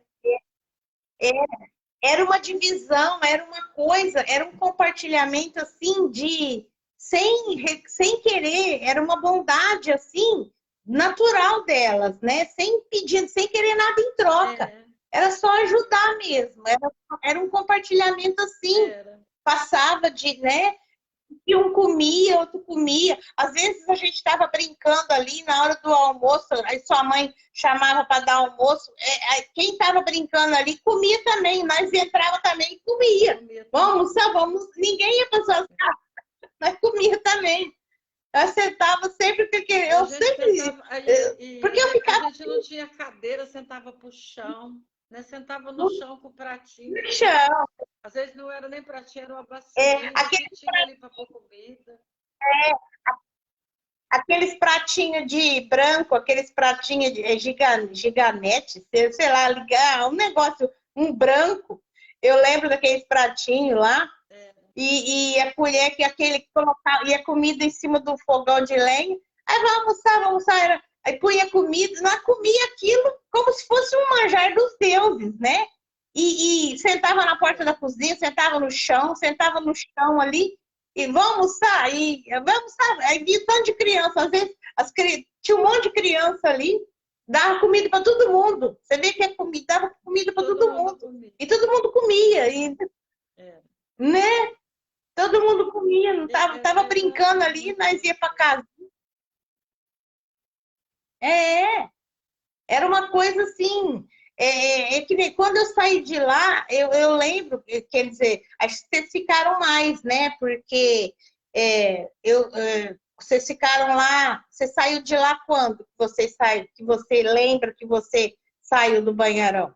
Era uma divisão, era uma coisa, era um compartilhamento assim sem querer, era uma bondade assim natural delas, né? Sem pedir, sem querer nada em troca. Era só ajudar mesmo, era um compartilhamento assim, passava de, né? E um comia, outro comia. Às vezes a gente estava brincando ali na hora do almoço, aí sua mãe chamava para dar almoço. Quem estava brincando ali comia também, nós entrava também e comia. Vamos. Ninguém ia para suas casas, nós comia também. Eu sentava sempre porque eu sempre. Porque eu ficava. A gente não tinha cadeira, sentava para o chão. Né? Sentava no chão com o pratinho. No chão. Às vezes não era nem pratinho, era uma bacia que tinha ali para pôr comida. Aqueles pratinhos de branco, aqueles pratinhos de giganete, sei lá, ligar, um negócio, um branco. Eu lembro daqueles pratinhos lá. E a colher que aquele que colocava, e a comida em cima do fogão de lenha. Aí vamos almoçar. Aí punha comida, nós comia aquilo como se fosse um manjar dos deuses, né? e sentava na porta da cozinha, sentava no chão ali, e vamos sair, vamos sair. Aí via um tanto de criança, às vezes tinha um monte de criança ali, dava comida para todo mundo. Você vê que é comida, dava comida para todo mundo. Comia. E todo mundo comia, É. né? Todo mundo comia, não tava brincando ali, nós ia para casa. É, era uma coisa assim, que nem quando eu saí de lá, eu lembro, quer dizer, acho que vocês ficaram mais, né? Porque vocês ficaram lá, você saiu de lá quando que você saiu, que você lembra que você saiu do Banharão?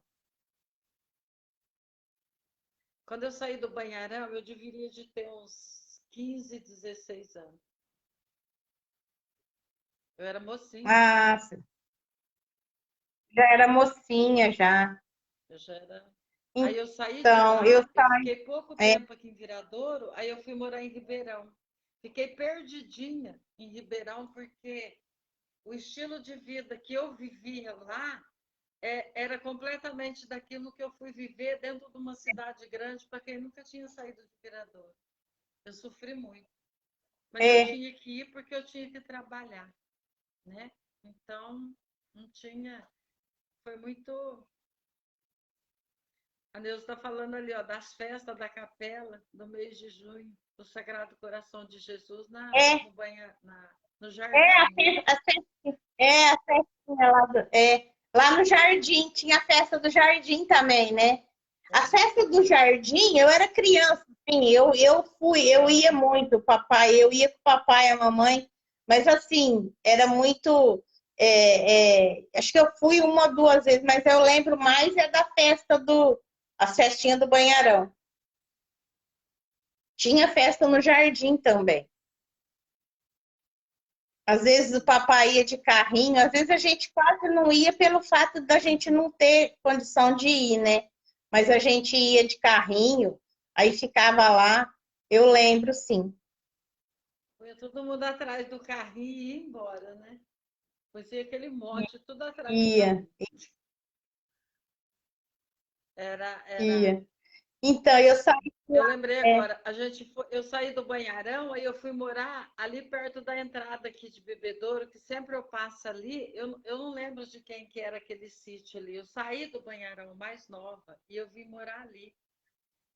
Quando eu saí do Banharão, eu deveria de ter uns 15, 16 anos. Eu era mocinha. Ah, já era mocinha, já. Eu já era. Aí eu saí de Então, lá, eu fiquei pouco é, tempo aqui em Viradouro, aí eu fui morar em Ribeirão. Fiquei perdidinha em Ribeirão, porque o estilo de vida que eu vivia lá era completamente daquilo que eu fui viver dentro de uma cidade grande, para quem nunca tinha saído de Viradouro. Eu sofri muito. Mas eu tinha que ir porque eu tinha que trabalhar, né? Então, não tinha... Foi muito... A Neuza está falando ali, ó, das festas da capela do mês de junho, do Sagrado Coração de Jesus no jardim. a festinha lá no jardim, tinha a festa do jardim também, né? A festa do jardim, eu era criança, assim, eu ia muito, eu ia com o papai e a mamãe, mas assim, era muito. Acho que eu fui uma ou duas vezes, mas eu lembro mais da a festinha do Banharão. Tinha festa no jardim também. Às vezes o papai ia de carrinho, às vezes a gente quase não ia pelo fato da gente não ter condição de ir, né? Mas a gente ia de carrinho, aí ficava lá, eu lembro sim. Foi todo mundo atrás do carrinho e ia embora, né? Pois ia aquele monte, tudo atrás do Ia, carrinho. Era. ia. Então, eu saí Eu lá. lembrei agora, eu saí do Banharão, aí eu fui morar ali perto da entrada aqui de Bebedouro, que sempre eu passo ali, eu não lembro de quem que era aquele sítio ali. Eu saí do Banharão mais nova e eu vim morar ali.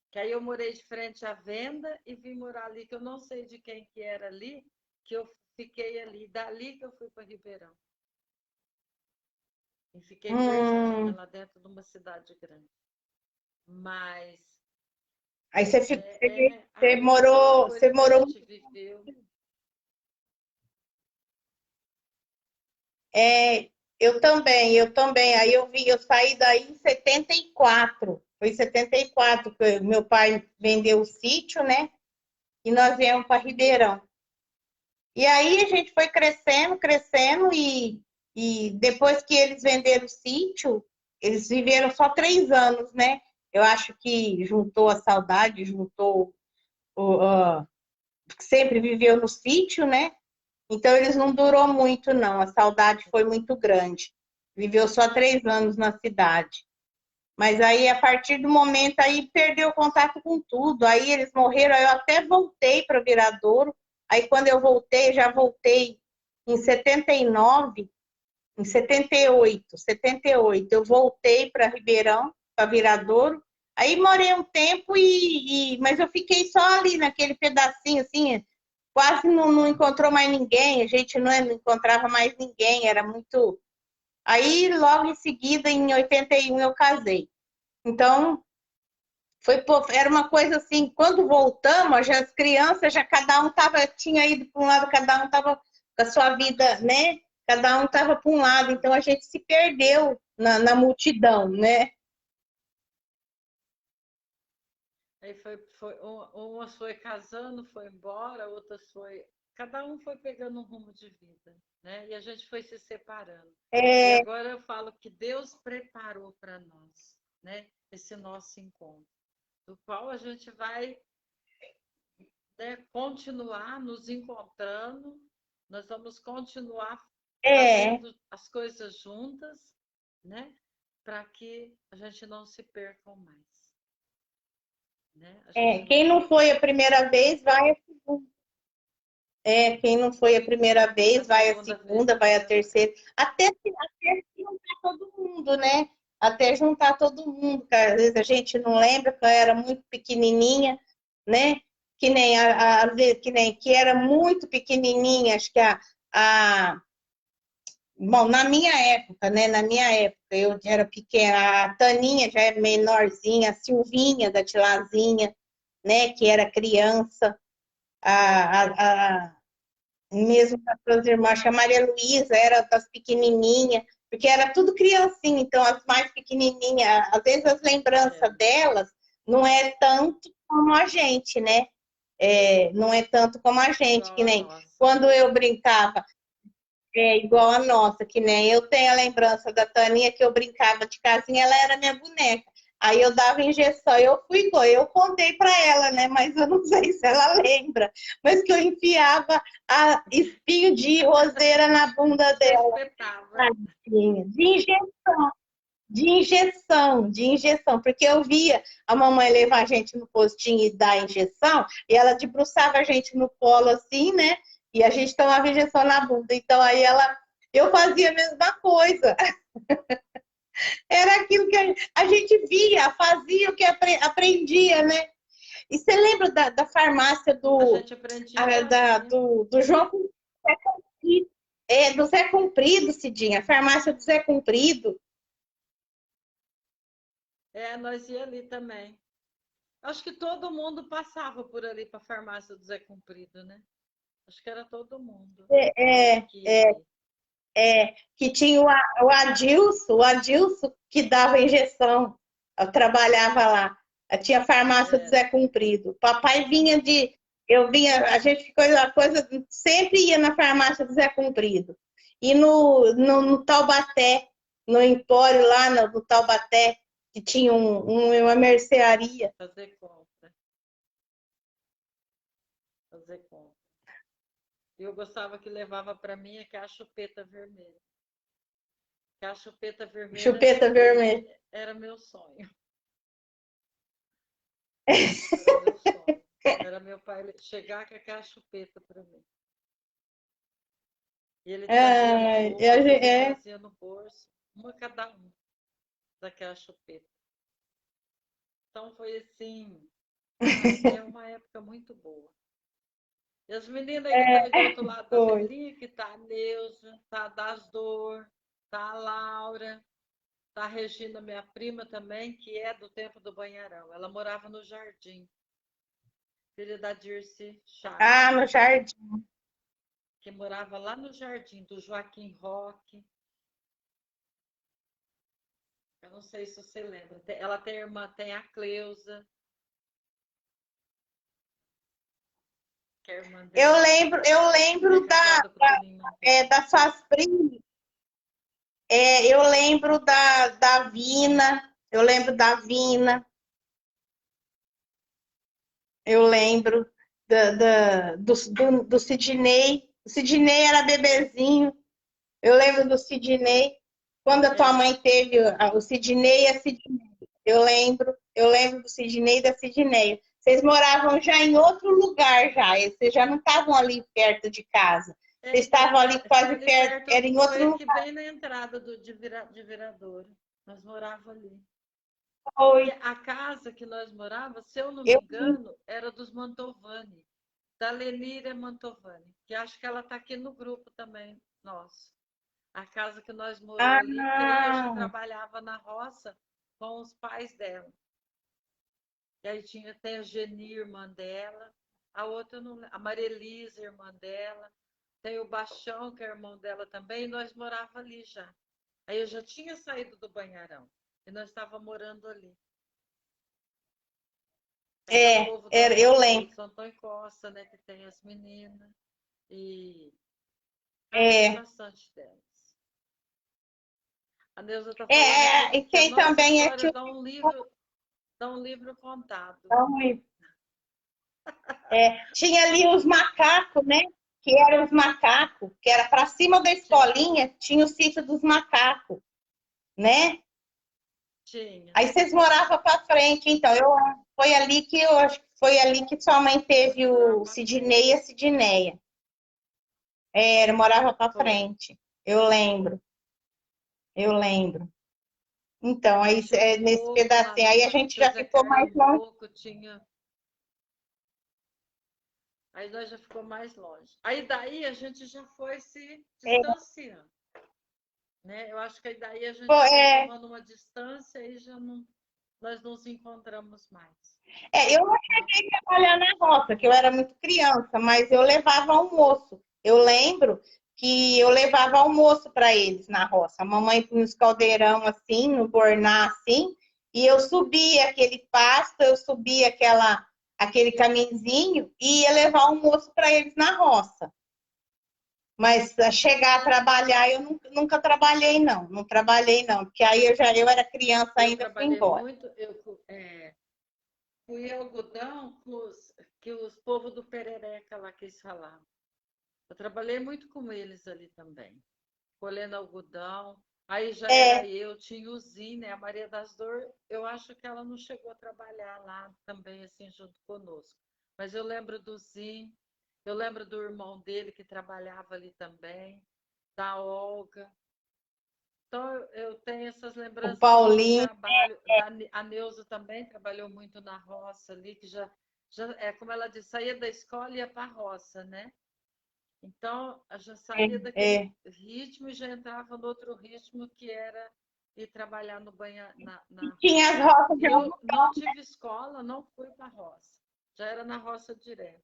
Que aí eu morei de frente à venda e vim morar ali, que eu não sei de quem que era ali, que eu fiquei ali, dali que eu fui para Ribeirão. E fiquei perdidinha Hum, lá dentro de uma cidade grande. Mas aí cada você coisa que a morou. gente viveu. Eu também. Aí eu saí daí em 74. Foi em 74 que meu pai vendeu o sítio, né? E nós viemos para Ribeirão. E aí a gente foi crescendo, crescendo, e depois que eles venderam o sítio, eles viveram só 3 anos, né? Eu acho que juntou a saudade, juntou sempre viveu no sítio, né? Então eles não durou muito, não. A saudade foi muito grande. Viveu só 3 anos na cidade. Mas aí, a partir do momento, aí perdeu o contato com tudo. Aí eles morreram, aí eu até voltei para Viradouro. Aí quando eu voltei, já voltei em 79, em 78. Eu voltei para Ribeirão, para Viradouro. Aí morei um tempo, mas eu fiquei só ali naquele pedacinho, assim, quase não encontrou mais ninguém, a gente não encontrava mais ninguém, era muito. Aí, logo em seguida, em 81, eu casei. Então, era uma coisa assim, quando voltamos, já as crianças, já cada um tinha ido para um lado, cada um estava com a sua vida, né? Cada um estava para um lado, então a gente se perdeu na multidão, né? Aí umas foi casando, foi embora, outras foi. Cada um foi pegando um rumo de vida, né? E a gente foi se separando. E É, agora eu falo que Deus preparou para nós, né? Esse nosso encontro, do qual a gente vai, né, continuar nos encontrando, nós vamos continuar é, fazendo as coisas juntas, né? para que a gente não se perca mais. Né? Quem não foi a primeira vez, vai a segunda. Quem não foi a primeira vez, vai a segunda, vai a terceira. Até juntar todo mundo, né? Até juntar todo mundo, que às vezes a gente não lembra, que eu era muito pequenininha, né? Que nem que era muito pequenininha, acho que bom, na minha época, né? Na minha época, eu era pequena, a Taninha já é menorzinha, a Silvinha da Tilazinha, né? Que era criança, mesmo com as irmãs, que a Maria Luísa era das pequenininhas, porque era tudo criancinha, então as mais pequenininhas, às vezes as lembranças delas não é tanto como a gente, né? Não é tanto como a gente, igual que nem nossa. quando eu brincava, igual a nossa, que nem eu tenho a lembrança da Taninha, que eu brincava de casinha, ela era minha boneca. Aí eu dava injeção, eu contei para ela, né? Mas eu não sei se ela lembra. Mas que eu enfiava espinho de roseira na bunda dela. De injeção, porque eu via a mamãe levar a gente no postinho e dar injeção, e ela debruçava a gente no colo assim, né? E a gente tomava injeção na bunda. Então aí eu fazia a mesma coisa. Era aquilo que a gente via, fazia o que aprendia, né? E você lembra da farmácia A gente aprendia do João Comprido? Do Zé Comprido, Cidinha, a farmácia do Zé Comprido. Nós ia ali também. Acho que todo mundo passava por ali para a farmácia do Zé Comprido, né? Acho que era todo mundo. Que tinha o Adilson que dava injeção. Eu trabalhava lá. Tinha a farmácia do Zé Comprido. Papai a gente ficou a coisa, sempre ia na farmácia do Zé Comprido. E no Taubaté, no Empório lá no Taubaté, que tinha uma mercearia. Fazer compra. Eu gostava que levava para mim a chupeta vermelha. Que a chupeta vermelha era meu sonho. Era meu sonho. Era meu pai chegar com aquela chupeta para mim. E ele trazia no bolso, uma cada um daquela chupeta. Então foi assim, é uma época muito boa. E as meninas que estão aí do outro lado da telinha, que tá a Neuza, tá a Dasdor, tá a Laura, tá a Regina, minha prima também, que é do tempo do Banharão. Ela morava no Jardim. Filha da Dirce Chaves. No Jardim. Que morava lá no Jardim, do Joaquim Roque. Eu não sei se você lembra. Ela tem irmã, tem a Cleusa. Que é a irmã dela. Eu lembro das suas primas. Eu lembro da Vina. Eu lembro da Vina. Eu lembro do Sidney. O Sidney era bebezinho. Eu lembro do Sidney. Quando a tua mãe teve o Sidney e a Sidney. Eu lembro do Sidney e da Sidney. Vocês moravam já em outro lugar já. Vocês já não estavam ali perto de casa. Vocês estavam ali quase perto. Era em outro lugar. Foi bem na entrada de Viradouro. Nós morávamos ali. Foi. E a casa que nós morávamos, se eu não me engano, era dos Mantovani. Da Lenira Mantovani. Que acho que ela está aqui no grupo também, nosso. A casa que nós moramos ali, que a gente trabalhava na roça com os pais dela. E aí tem a Geni, irmã dela, a outra não, a Maria Elisa, irmã dela, tem o Baixão, que é irmão dela também, e nós morávamos ali já. Aí eu já tinha saído do Banharão, e nós estávamos morando ali. Eu lembro. São Antônio Costa, né, que tem as meninas, e bastante delas. A Neuza está falando e quem também é que dá um livro contado. Tinha ali os macacos, né? Que eram os macacos, que era para cima da escolinha, tinha o sítio dos macacos, né? Tinha. Aí vocês moravam para frente, então. Foi ali que eu acho que foi ali que sua mãe teve o Sidney e a Sidneia. Era, morava para Foi. frente. Eu lembro, eu lembro. Então, aí Tinha um nesse fogo lá pedacinho, na aí a gente seu já Zé ficou mais longe. Carioco, tinha. Aí nós já ficou mais longe. Aí daí a gente já foi se É, distanciando, né? Eu acho que aí daí a gente pô, foi é, tomando uma distância e já não, nós nos encontramos mais, eu não né? cheguei a trabalhar na roça, que eu era muito criança, mas eu levava almoço. Eu lembro que eu levava almoço para eles na roça. A mamãe punha nos caldeirão assim, no borná assim, e eu subia aquele pasto, eu subia aquele caminhozinho e ia levar almoço para eles na roça. Mas chegar a trabalhar, eu nunca trabalhei, não. Não trabalhei, não. Porque aí eu era criança Eu ainda, fui trabalhei embora. muito, fui algodão que os povos do Perereca lá quis falar. Eu trabalhei muito com eles ali também, colhendo algodão. Aí já era É, eu, tinha o Zi, né? A Maria das Dores, eu acho que ela não chegou a trabalhar lá também, assim, junto conosco. Mas eu lembro do Zi, eu lembro do irmão dele que trabalhava ali também, da Olga. Então eu tenho essas o lembranças assim de Paulinho. trabalho. A Neuza também trabalhou muito na roça ali, que já é como ela disse, saía da escola e ia para a roça, né? Então, eu já saía daquele É, ritmo e já entrava no outro ritmo que era ir trabalhar no banha, e na tinha roça. as roças de E eu não algodão. tive escola, não fui para a roça. Já era na roça direto.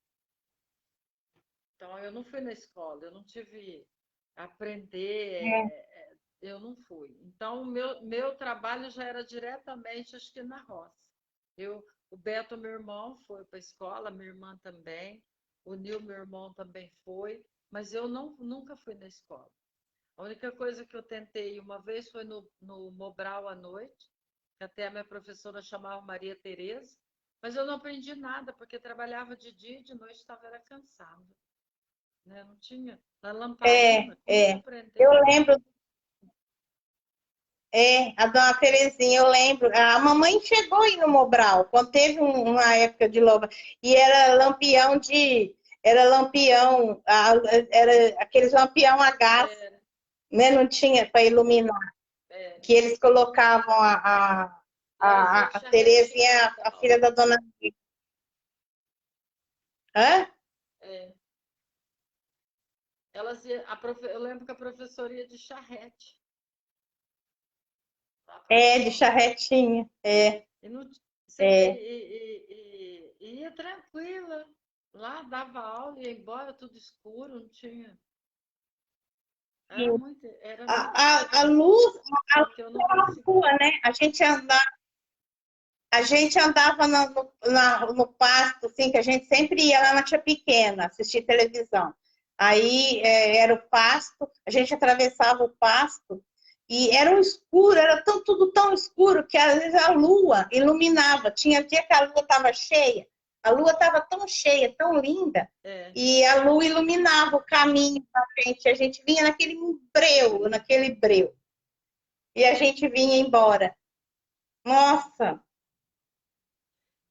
Então, eu não fui na escola, eu não tive aprender, É, eu não fui. Então, o meu trabalho já era diretamente, acho que na roça. O Beto, meu irmão, foi para a escola, minha irmã também. O Nil, meu irmão, também foi. Mas eu não, nunca fui na escola. A única coisa que eu tentei uma vez foi no Mobral à noite, que até a minha professora chamava Maria Tereza, mas eu não aprendi nada, porque trabalhava de dia e de noite estava era cansada, né? Não tinha. Na lamparina, como que Eu aprendeu? lembro, a dona Terezinha, eu lembro. A mamãe chegou aí no Mobral, quando teve uma época de loba, e era lampião Era lampião, era aqueles lampião a gás, Era, né? Não tinha para iluminar. era. Que eles colocavam Nós ia de a charretinha Terezinha, para a dar filha aula. da dona. Hã? É. Eu lembro que a professora ia de charrete lá para a É, de escola. charretinha. E, não, É. e ia tranquila. Lá dava aula, ia embora, tudo escuro, não tinha. Era muito A legal. luz, a Só luz que eu não era uma rua, consegui. né? A gente andava no pasto, assim, que a gente sempre ia lá na Tia Pequena assistir televisão. Aí era o pasto, a gente atravessava o pasto e era um escuro, era tudo tão escuro que às vezes a lua iluminava. Tinha dia que a lua estava cheia, a lua estava tão cheia, tão linda, É. e a lua iluminava o caminho para a gente vinha naquele breu, e a gente vinha embora. Nossa!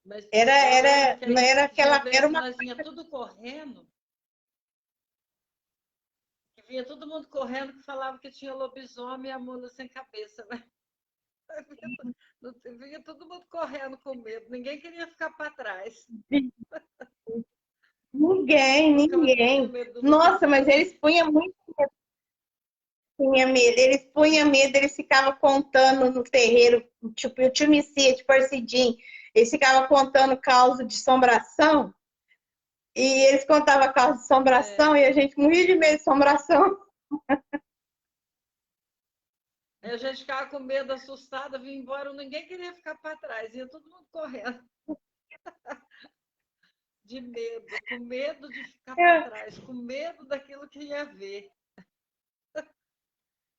Mas Era, eu lembro era, que não aí era tinha aquela, vez era que uma, nós vinha tudo correndo, que vinha todo mundo correndo que falava que tinha lobisomem e a mula sem cabeça, né? Vinha todo mundo correndo com medo, ninguém queria ficar para trás. ninguém, Eu ficava com ninguém. medo do Nossa, mas lobisomem. eles punham muito medo, eles punham medo, eles ficavam contando no terreiro, tipo, o tio Messias, tipo Orcidim, eles ficavam contando causa de assombração, e eles contavam causa de É. assombração, e a gente morria de medo de assombração. Aí a gente ficava com medo, assustada, vinha embora, ninguém queria ficar para trás, ia todo mundo correndo, com medo de ficar para trás, com medo daquilo que ia ver.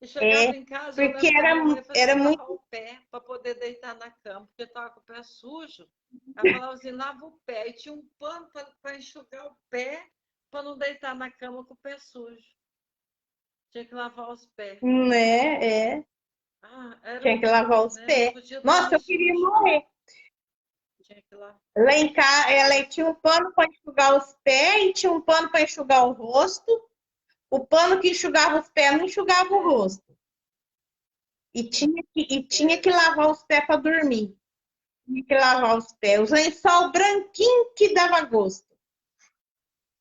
E chegava É, em casa, eu porque lembro que a minha mãe fazia era eu muito. lavar o pé para poder deitar na cama, porque eu estava com o pé sujo. Ela falava assim, lava o pé. E tinha um pano para enxugar o pé, para não deitar na cama com o pé sujo. Tinha que lavar os pés. Né, é. Ah, era Tinha que lavar muito, os né? Não pés. podia Nossa, dormir eu queria sujo. morrer. Tinha que lavar. Lá em casa, ela tinha um pano para enxugar os pés e tinha um pano para enxugar o rosto. O pano que enxugava os pés não enxugava o É, rosto. E tinha que certo. lavar os pés para dormir. Tinha que lavar os pés. Os lençol branquinho que dava gosto.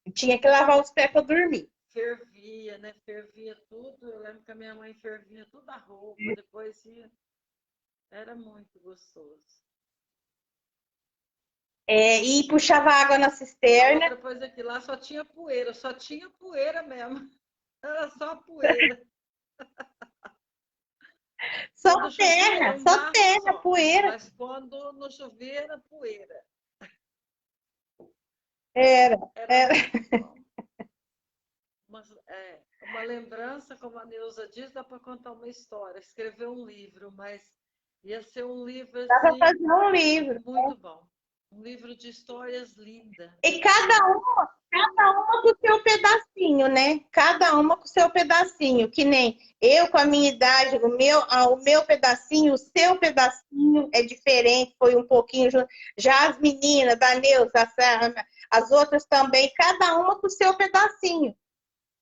E tinha que lavar os pés para dormir. Fervia, né? Fervia tudo. Eu lembro que a minha mãe fervia toda a roupa, depois ia. Era muito gostoso. É, e puxava água na A cisterna. outra coisa que lá só tinha poeira mesmo. Era só poeira. Quando chovia era um Só barro terra, só, poeira. mas quando não chovia era poeira. Era, Era era. muito bom. Uma lembrança, como a Neuza diz, dá para contar uma história, escrever um livro, mas ia ser um livro Dá para assim, fazer um livro. muito bom. Um livro de histórias linda. E cada uma com o seu pedacinho, né? Cada uma com o seu pedacinho. Que nem eu com a minha idade, o meu pedacinho, o seu pedacinho é diferente, foi um pouquinho. Já as meninas, da Neuza, as outras também, cada uma com o seu pedacinho,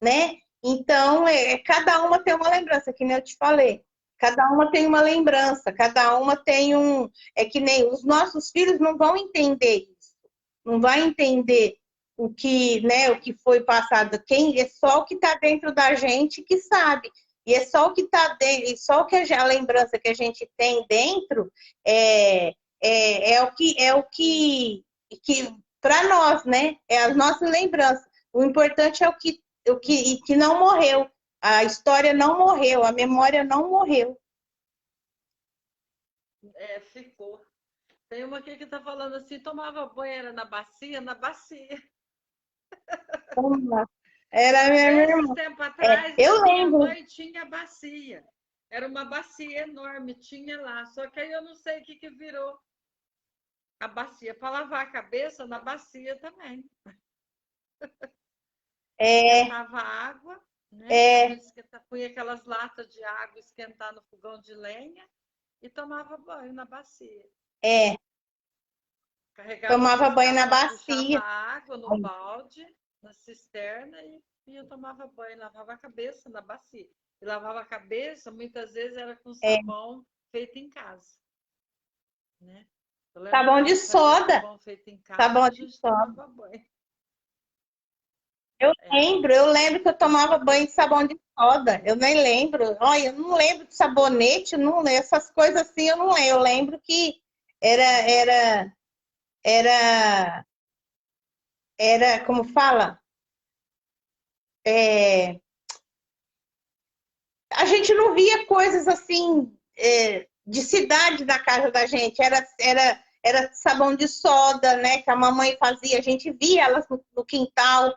né? Então, cada uma tem uma lembrança, que nem eu te falei. Cada uma tem uma lembrança, cada uma tem um. É que nem os nossos filhos não vão entender isso, não vai entender o que, né, o que foi passado. Quem é só o que está dentro da gente que sabe. E é só o que está dentro, e só o que a lembrança que a gente tem dentro é o que para nós, né? É as nossas lembranças. O importante é o que não morreu. A história não morreu, a memória não morreu. É, ficou. Tem uma aqui que está falando assim, tomava banho na bacia, na bacia. Era a minha Esses irmã. tempos atrás, na Eu minha lembro. mãe tinha bacia. Era uma bacia enorme, tinha lá. Só que aí eu não sei o que virou a bacia. Para lavar a cabeça, na bacia também. É, Esquentava água, né? A é, gente punha aquelas latas de água esquentar no fogão de lenha e tomava banho na bacia. é. Carregava Tomava umas banho na garrafas, puxava bacia. água no balde, na cisterna e eu tomava banho, lavava a cabeça na bacia. E lavava a cabeça, muitas vezes era com É. sabão feito em casa, né? Eu lembro que Sabão a de gente fazia soda. sabão feito em casa, Sabão a de gente soda. tomava banho. Eu É, lembro, eu lembro que eu tomava banho de sabão de soda. Eu nem lembro. Olha, eu não lembro de sabonete, não, essas coisas assim eu não lembro. Eu lembro que era, era, era, era, como fala? É, a gente não via coisas assim de cidade na casa da gente. Era sabão de soda, né? Que a mamãe fazia. A gente via elas no quintal.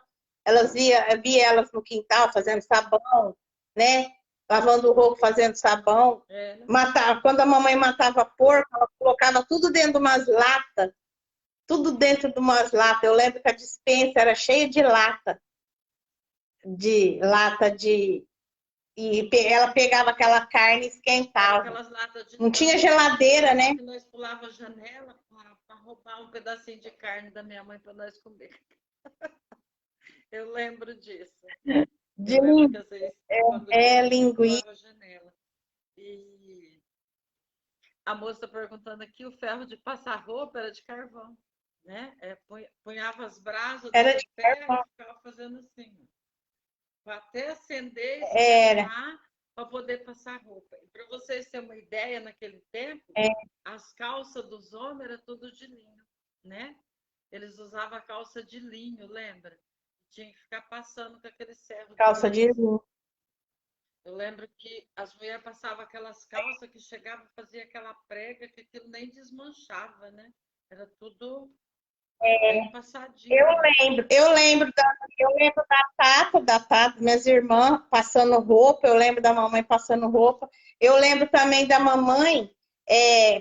Via elas no quintal fazendo sabão, né? Lavando roupa, fazendo sabão. era. Quando a mamãe matava porco, ela colocava tudo dentro de umas latas. Tudo dentro de umas latas. Eu lembro que a despensa era cheia de lata de ela pegava aquela carne e Era esquentava. aquelas latas de Não tinha pano. Eu geladeira, lembro né? que nós pulava a janela para roubar um pedacinho de carne da minha mãe para nós comer. Eu lembro disso. De, Eu lembro que às vezes, quando criança, linguiça. pulava a janela. E a moça perguntando aqui, o ferro de passar roupa era de carvão, né? Punhava as brasas Era desse de ferro carvão. e ficava fazendo assim, para até acender, Era. esquentar, para poder passar roupa. E para vocês terem uma ideia, naquele tempo, É, as calças dos homens eram tudo de linho, né? Eles usavam a calça de linho, lembra? Tinha que ficar passando com aquele ferro de calça de linho. linho. Eu lembro que as mulheres passavam aquelas calças que chegavam a fazer aquela prega que aquilo nem desmanchava, né? Era tudo bem Eu passadinho mesmo. lembro da Tata, minhas irmãs passando roupa, eu lembro da mamãe passando roupa. Eu lembro também da mamãe,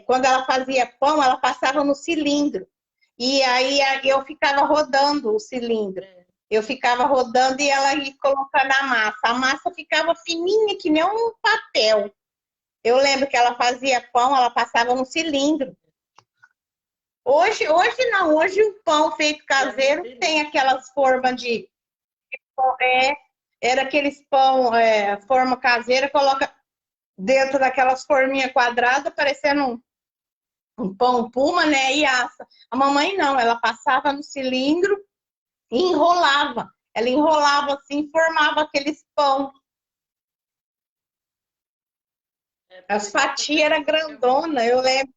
quando ela fazia pão, ela passava no cilindro. E aí eu ficava rodando o cilindro. É, Eu ficava rodando e ela ia colocando a massa. A massa ficava fininha, que nem um papel. Eu lembro que ela fazia pão, ela passava no cilindro. Hoje não, hoje o pão feito E é uma caseiro tem delícia, né? aquelas formas de. É, era aqueles pão, forma caseira, coloca dentro daquelas forminhas quadradas, parecendo um pão puma, né? E assa. A mamãe não, ela passava no cilindro e enrolava. Ela enrolava assim, formava aqueles pão. É, por As isso que fatias eram acredito que é bom. grandonas, eu lembro.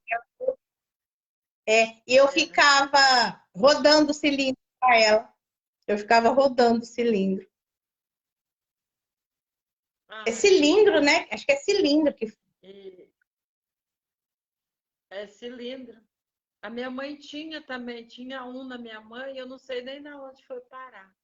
E eu É, né? ficava rodando o cilindro para ela. Eu ficava rodando o cilindro. É Ah, cilindro, né? Acho que é cilindro que. e é cilindro. A minha mãe tinha também, tinha um na minha mãe, eu não sei nem na onde foi parar.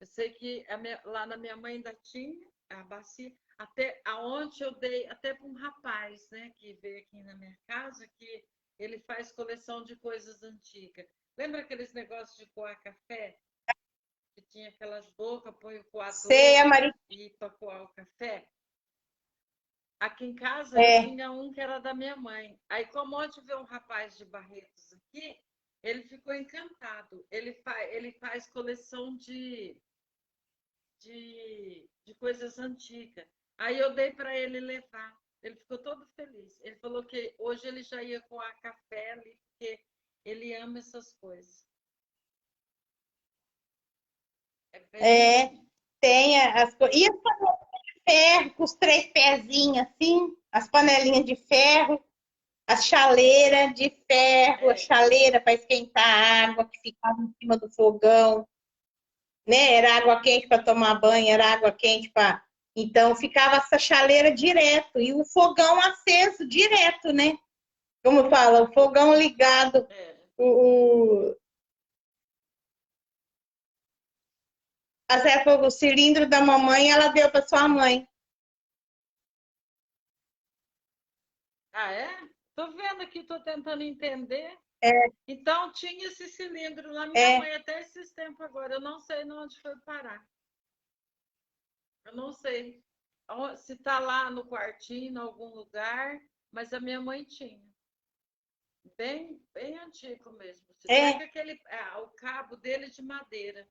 Eu sei que lá na minha mãe ainda tinha a bacia, até aonde eu dei, até para um rapaz, né, que veio aqui na minha casa, que ele faz coleção de coisas antigas. Lembra aqueles negócios de coar café? Que tinha aquelas bocas, põe o Sei, coador a Maria. e para coar o café? Aqui em casa eu É, tinha um que era da minha mãe. Aí, como ontem veio um rapaz de Barretos aqui, ele ficou encantado. Ele faz coleção de coisas antigas. Aí eu dei para ele levar. Ele ficou todo feliz. Ele falou que hoje ele já ia coar café ali, porque ele ama essas coisas. É é, bem. tem as coisas. Bem E as panelinhas de ferro, com os três pezinhos assim, as panelinhas de ferro, as chaleiras de ferro, a é, chaleira para esquentar a água que ficava em cima do fogão, né? Era água quente para tomar banho, era água quente para. Então ficava essa chaleira direto e o fogão aceso direto, né? Como fala, o fogão ligado, é. o, o cilindro da mamãe, ela deu para sua mãe. Ah, é? Tô vendo aqui, tô tentando entender. É, Então, tinha esse cilindro na minha é, mãe até esses tempos agora. Eu não sei onde foi parar. Eu não sei se está lá no quartinho, em algum lugar, mas a minha mãe tinha. Bem, bem antigo mesmo. Até é, que o cabo dele de madeira.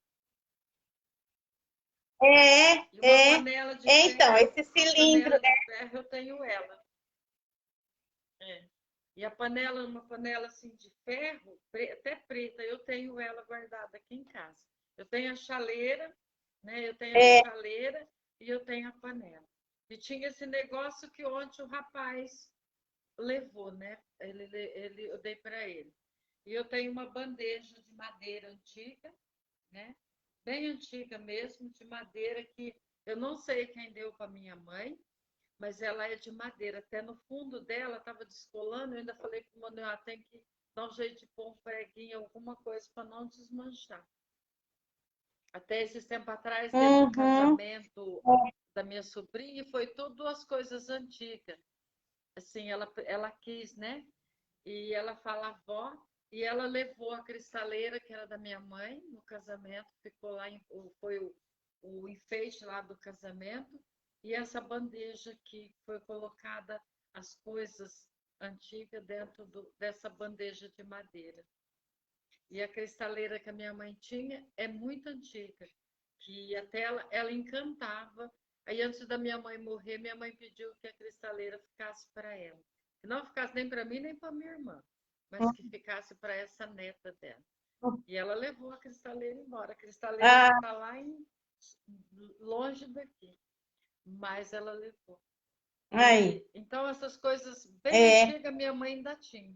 é, E uma é. panela de Então, ferro. esse A cilindro, panela de ferro eu tenho ela. É. E a panela, uma panela assim de ferro, até preta, eu tenho ela guardada aqui em casa. Eu tenho a chaleira, né? Eu tenho a é, chaleira e eu tenho a panela. E tinha esse negócio que ontem o rapaz levou, né? Eu dei para ele. E eu tenho uma bandeja de madeira antiga, né? Bem antiga mesmo, de madeira que eu não sei quem deu para minha mãe, mas ela é de madeira. Até no fundo dela estava descolando. Eu ainda falei para o Manuel, tem que dar um jeito de pôr um preguinho, alguma coisa para não desmanchar. Até esses tempos atrás teve o uhum, casamento da minha sobrinha e foi tudo as coisas antigas. Assim, ela quis, né? E ela fala avó, e ela levou a cristaleira que era da minha mãe no casamento, ficou lá, foi o enfeite lá do casamento, e essa bandeja que foi colocada as coisas antigas dentro dessa bandeja de madeira. E a cristaleira que a minha mãe tinha é muito antiga, que até ela encantava. Aí, antes da minha mãe morrer, minha mãe pediu que a cristaleira ficasse para ela. Que não ficasse nem para mim, nem para minha irmã, mas que ficasse para essa neta dela. E ela levou a cristaleira embora. A cristaleira já ah, está lá longe daqui, mas ela levou. aí, Então, essas coisas bem é, antigas, minha mãe ainda tinha.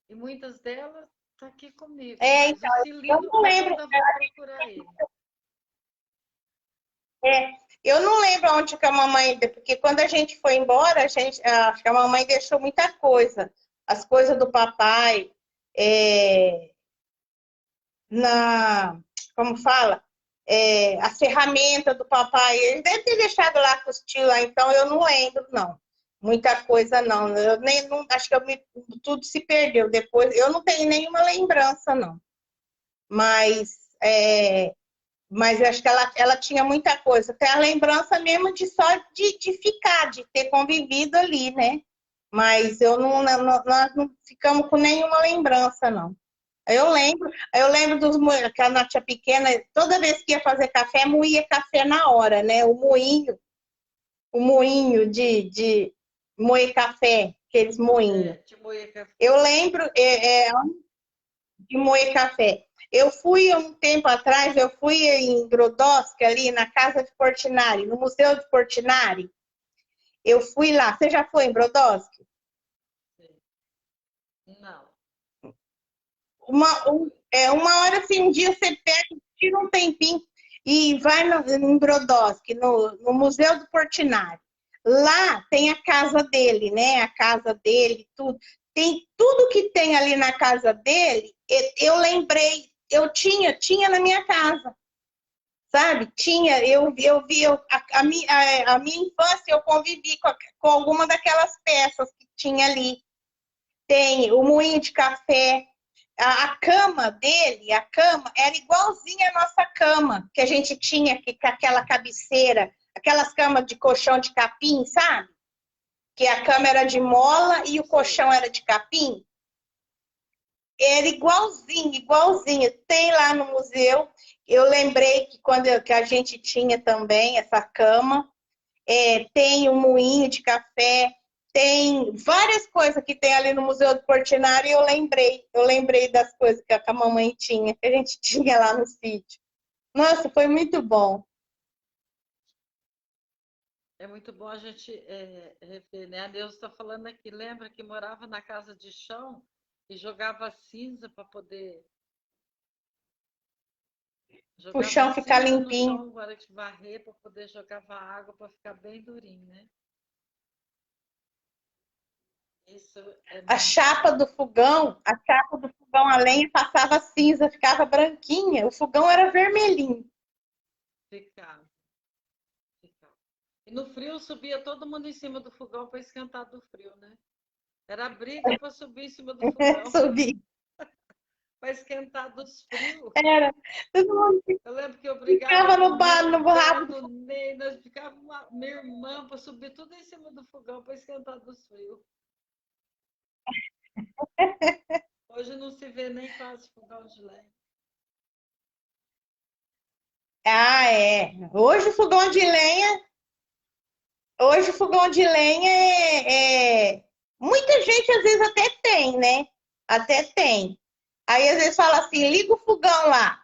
E muitas delas tá aqui comigo, mas o então, eu cilindro não eu lembro, ainda vou procurar ele. é, eu não lembro onde que a mamãe, porque quando a gente foi embora, acho que a mamãe deixou muita coisa, as coisas do papai, é, na, como fala, a ferramenta do papai, ele deve ter deixado lá com os tios lá, então eu não lembro, não. Muita coisa não. Eu nem não, acho que tudo se perdeu depois. Eu não tenho nenhuma lembrança, não. Mas Mas eu acho que ela tinha muita coisa. Até a lembrança mesmo de só de ficar, de ter convivido ali, né? Mas nós não ficamos com nenhuma lembrança, não. Eu lembro que a Nath pequena, toda vez que ia fazer café, moía café na hora, né? O moinho de moer café, aqueles moinhos. De moer café. Eu lembro de moer café. Eu fui, um tempo atrás, eu fui em Brodowski, ali na Casa de Portinari, no Museu de Portinari. Eu fui lá. Você já foi em Brodowski? Não. Uma hora, assim, um dia você pega, tira um tempinho e vai em Brodowski, no Museu do Portinari. Lá tem a casa dele, né? A casa dele, tudo. Tem tudo que tem ali na casa dele. Eu lembrei, tinha na minha casa, sabe? A minha infância eu convivi com alguma daquelas peças que tinha ali. Tem o moinho de café, a cama dele, a cama era igualzinha à nossa cama, que a gente tinha com aquela cabeceira, aquelas camas de colchão de capim, sabe? Que a cama era de mola e o colchão era de capim. Era igualzinho, igualzinho. Tem lá no museu. Eu lembrei que a gente tinha também essa cama. Tem um moinho de café. Tem várias coisas que tem ali no Museu do Portinari e eu lembrei das coisas que a mamãe tinha, que a gente tinha lá no sítio. Nossa, foi muito bom. É muito bom a gente rever, né? A Neuza está falando aqui, lembra que morava na casa de chão e jogava cinza para poder. O Jogava chão ficar cinza no limpinho. chão, agora de varrer, para poder jogar água, para ficar bem durinho, né? Isso é A chapa do fogão, a lenha passava cinza, ficava branquinha. O fogão era vermelhinho. ficava, ficava. E no frio subia todo mundo em cima do fogão para esquentar do frio, né? Era briga para subir em cima do fogão, Subi. para esquentar dos frios. Era. Todo mundo Eu lembro que eu brigava ficava com no o Ney, bar, no borrado. do Ney, nós ficávamos, minha irmã, para subir tudo em cima do fogão para esquentar dos frios. Hoje não se vê nem quase fogão de lenha. Ah, é. Hoje o fogão de lenha muita gente às vezes até tem, né? Até tem. Aí às vezes fala assim, liga o fogão lá.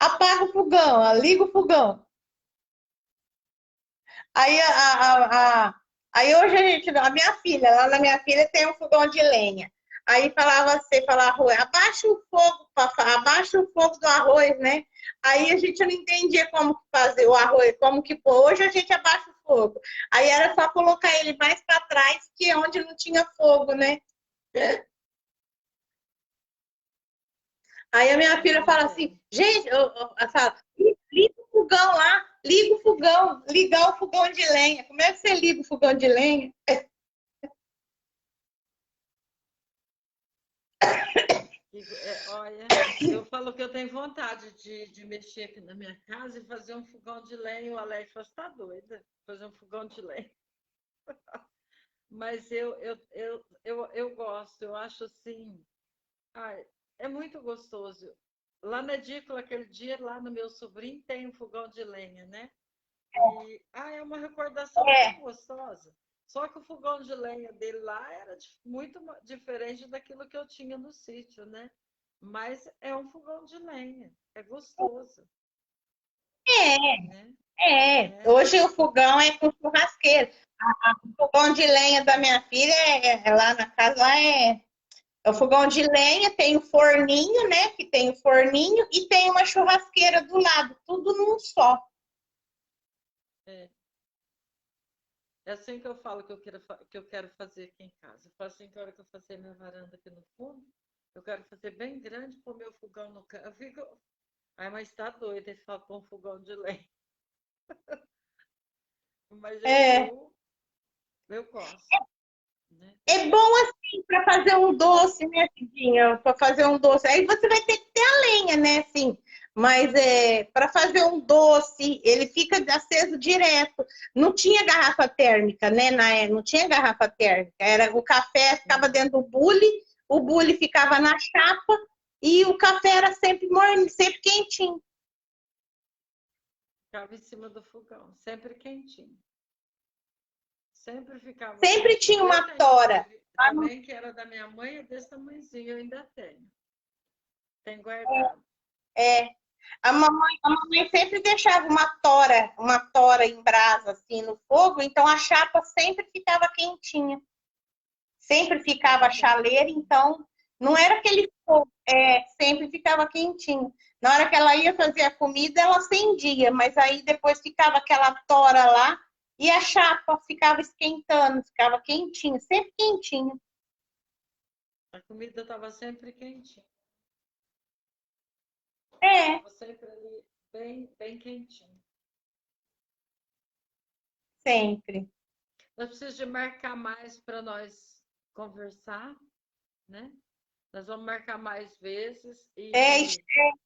Apaga o fogão, ó, liga o fogão. Aí, aí hoje a minha filha, lá na minha filha tem um fogão de lenha. Aí falava arroz, abaixa o fogo do arroz, né? Aí a gente não entendia como fazer o arroz, como que pôr. Hoje a gente abaixa o fogo. Aí era só colocar ele mais para trás, que é onde não tinha fogo, né? Aí a minha filha fala assim, gente, eu falo, liga o fogão lá, liga o fogão, ligar o fogão de lenha. Como é que você liga o fogão de lenha? Olha, eu falo que eu tenho vontade de mexer aqui na minha casa e fazer um fogão de lenha. O Alex fala, está doida? Fazer um fogão de lenha. Mas eu gosto, eu acho assim. Ai, é muito gostoso. Lá na edícula, aquele dia, lá no meu sobrinho, tem um fogão de lenha, né? E é uma recordação tão gostosa. Só que o fogão de lenha dele lá era muito diferente daquilo que eu tinha no sítio, né? Mas é um fogão de lenha, é gostoso. Né? Hoje o fogão é com churrasqueiro. O fogão de lenha da minha filha lá na casa lá é o fogão de lenha, tem o forninho, né? Que tem o forninho e tem uma churrasqueira do lado, tudo num só. É assim que eu falo que eu quero fazer aqui em casa. Eu falo assim que a hora que eu fazer minha varanda aqui no fundo, eu quero fazer bem grande, pôr meu fogão no canto. Eu fico. Ai, mas tá doido esse com um fogão de lenha. Mas eu gosto. Né? É bom assim para fazer um doce, minha filhinha, para fazer um doce. Aí você vai ter que ter a lenha, né? Assim, Mas para fazer um doce, ele fica aceso direto. Não tinha garrafa térmica, né? Não tinha garrafa térmica. Era o café ficava dentro do bule, o bule ficava na chapa e o café era sempre morno, sempre quentinho. Ficava em cima do fogão, sempre quentinho. Sempre ficava Sempre quentinho. tinha Eu uma tenho tora. também, que era da minha mãe, é desse tamanhozinho, eu ainda tenho. Tem guardado. É, a mamãe sempre deixava uma tora em brasa assim no fogo, então a chapa sempre ficava quentinha. Sempre ficava chaleira, então não era aquele fogo, sempre ficava quentinho. Na hora que ela ia fazer a comida, ela acendia, mas aí depois ficava aquela tora lá e a chapa ficava esquentando, ficava quentinha, sempre quentinha. A comida estava sempre quentinha. É, Estava sempre ali bem, bem quentinho. sempre. Nós precisamos de marcar mais para nós conversar, né? Nós vamos marcar mais vezes É, e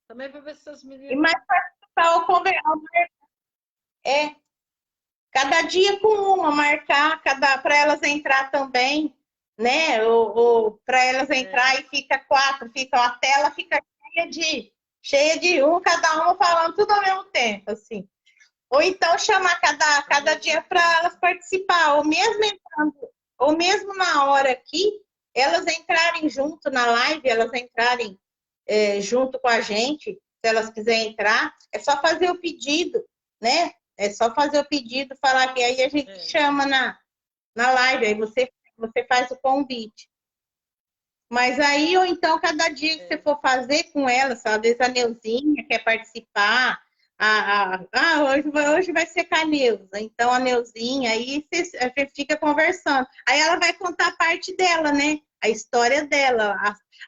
também para ver se as e meninas. mais para é, cada dia com uma, marcar, para elas entrar também, né? Ou para elas entrar e fica quatro, fica a tela fica cheia de um, cada uma falando tudo ao mesmo tempo, assim. Ou então chamar cada dia para elas participar, ou mesmo na hora aqui, elas entrarem junto na live, elas entrarem junto com a gente, se elas quiserem entrar, é só fazer o pedido, né? É só fazer o pedido, falar que aí a gente chama na live, aí você faz o convite. Mas aí, ou então, cada dia que você for fazer com ela, às vezes a Neuzinha quer participar, hoje vai ser com a Neuza, então a Neuzinha, aí a gente fica conversando. Aí ela vai contar a parte dela, né? A história dela,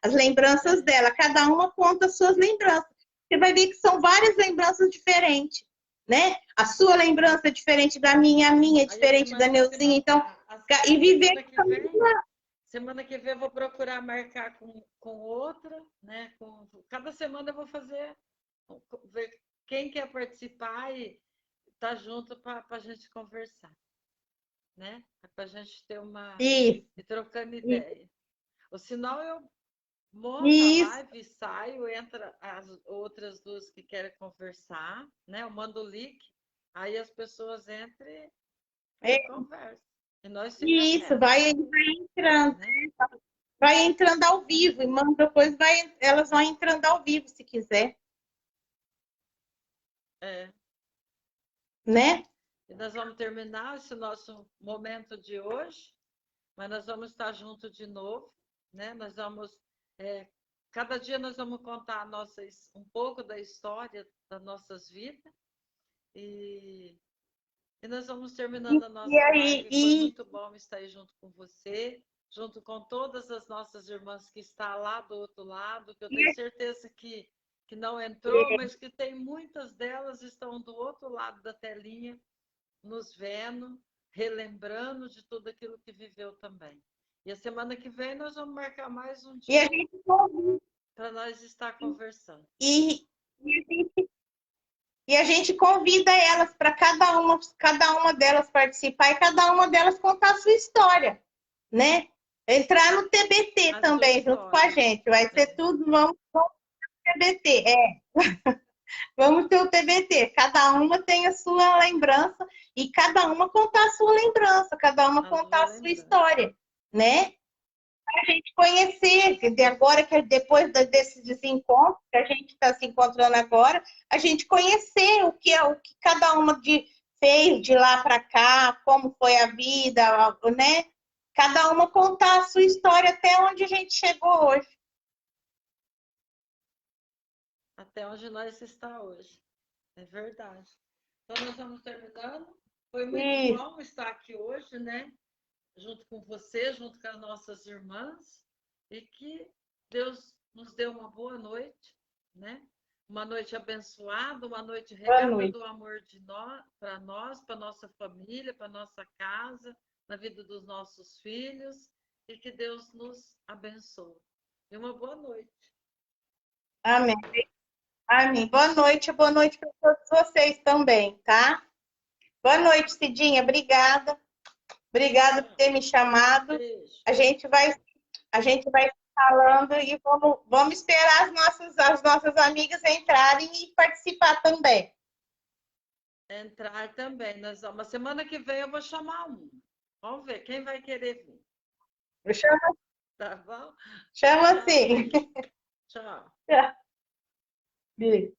as lembranças dela, cada uma conta as suas lembranças. Você vai ver que são várias lembranças diferentes, né? A sua lembrança é diferente da minha, a minha é diferente da Neuzinha, então, e viver Semana que vem eu vou procurar marcar com outra, né? Cada semana eu vou ver quem quer participar e tá junto para a gente conversar, né? Para a gente ter e trocando ideia. Ou senão eu monto a live, saio, entra as outras duas que querem conversar, né? Eu mando o link, aí as pessoas entram e conversam. E nós ficamos vai entrando. Né? Vai entrando ao vivo, e depois elas vão entrando ao vivo, se quiser. Né? E nós vamos terminar esse nosso momento de hoje, mas nós vamos estar juntos de novo, né? Nós vamos, cada dia nós vamos contar um pouco da história das nossas vidas e nós vamos terminando a nossa live. Foi muito bom estar aí junto com você, junto com todas as nossas irmãs que estão lá do outro lado, que eu tenho certeza que não entrou, mas que tem muitas delas estão do outro lado da telinha, nos vendo, relembrando de tudo aquilo que viveu também. E a semana que vem nós vamos marcar mais um dia para nós estar conversando. E a gente convida elas para cada uma delas participar e cada uma delas contar a sua história, né? Entrar no TBT também, junto com a gente. Vai ser tudo, vamos no TBT. Vamos ter o TBT. Cada uma tem a sua lembrança e cada uma contar a sua lembrança, cada uma contar a sua história, né? Para a gente conhecer, agora que depois desses desencontros que a gente está se encontrando agora, a gente conhecer o que cada uma fez de lá para cá, como foi a vida, né? Cada uma contar a sua história até onde a gente chegou hoje. Até onde nós está hoje. É verdade. Então nós vamos terminando. Foi muito bom estar aqui hoje, né? Junto com você, junto com as nossas irmãs, e que Deus nos dê uma boa noite, né? Uma noite abençoada, uma noite regada do amor de nós, para nossa família, para nossa casa, na vida dos nossos filhos, e que Deus nos abençoe. E uma boa noite. Amém. Amém. Boa noite para todos vocês também, tá? Boa noite, Cidinha. Obrigada. Obrigada por ter me chamado. Beijo. A gente vai falando e vamos esperar as nossas amigas entrarem e participar também. Entrar também. Mas semana que vem eu vou chamar um. Vamos ver quem vai querer vir. Chama, Tá bom? chama Tchau, sim. Tchau. Beijo.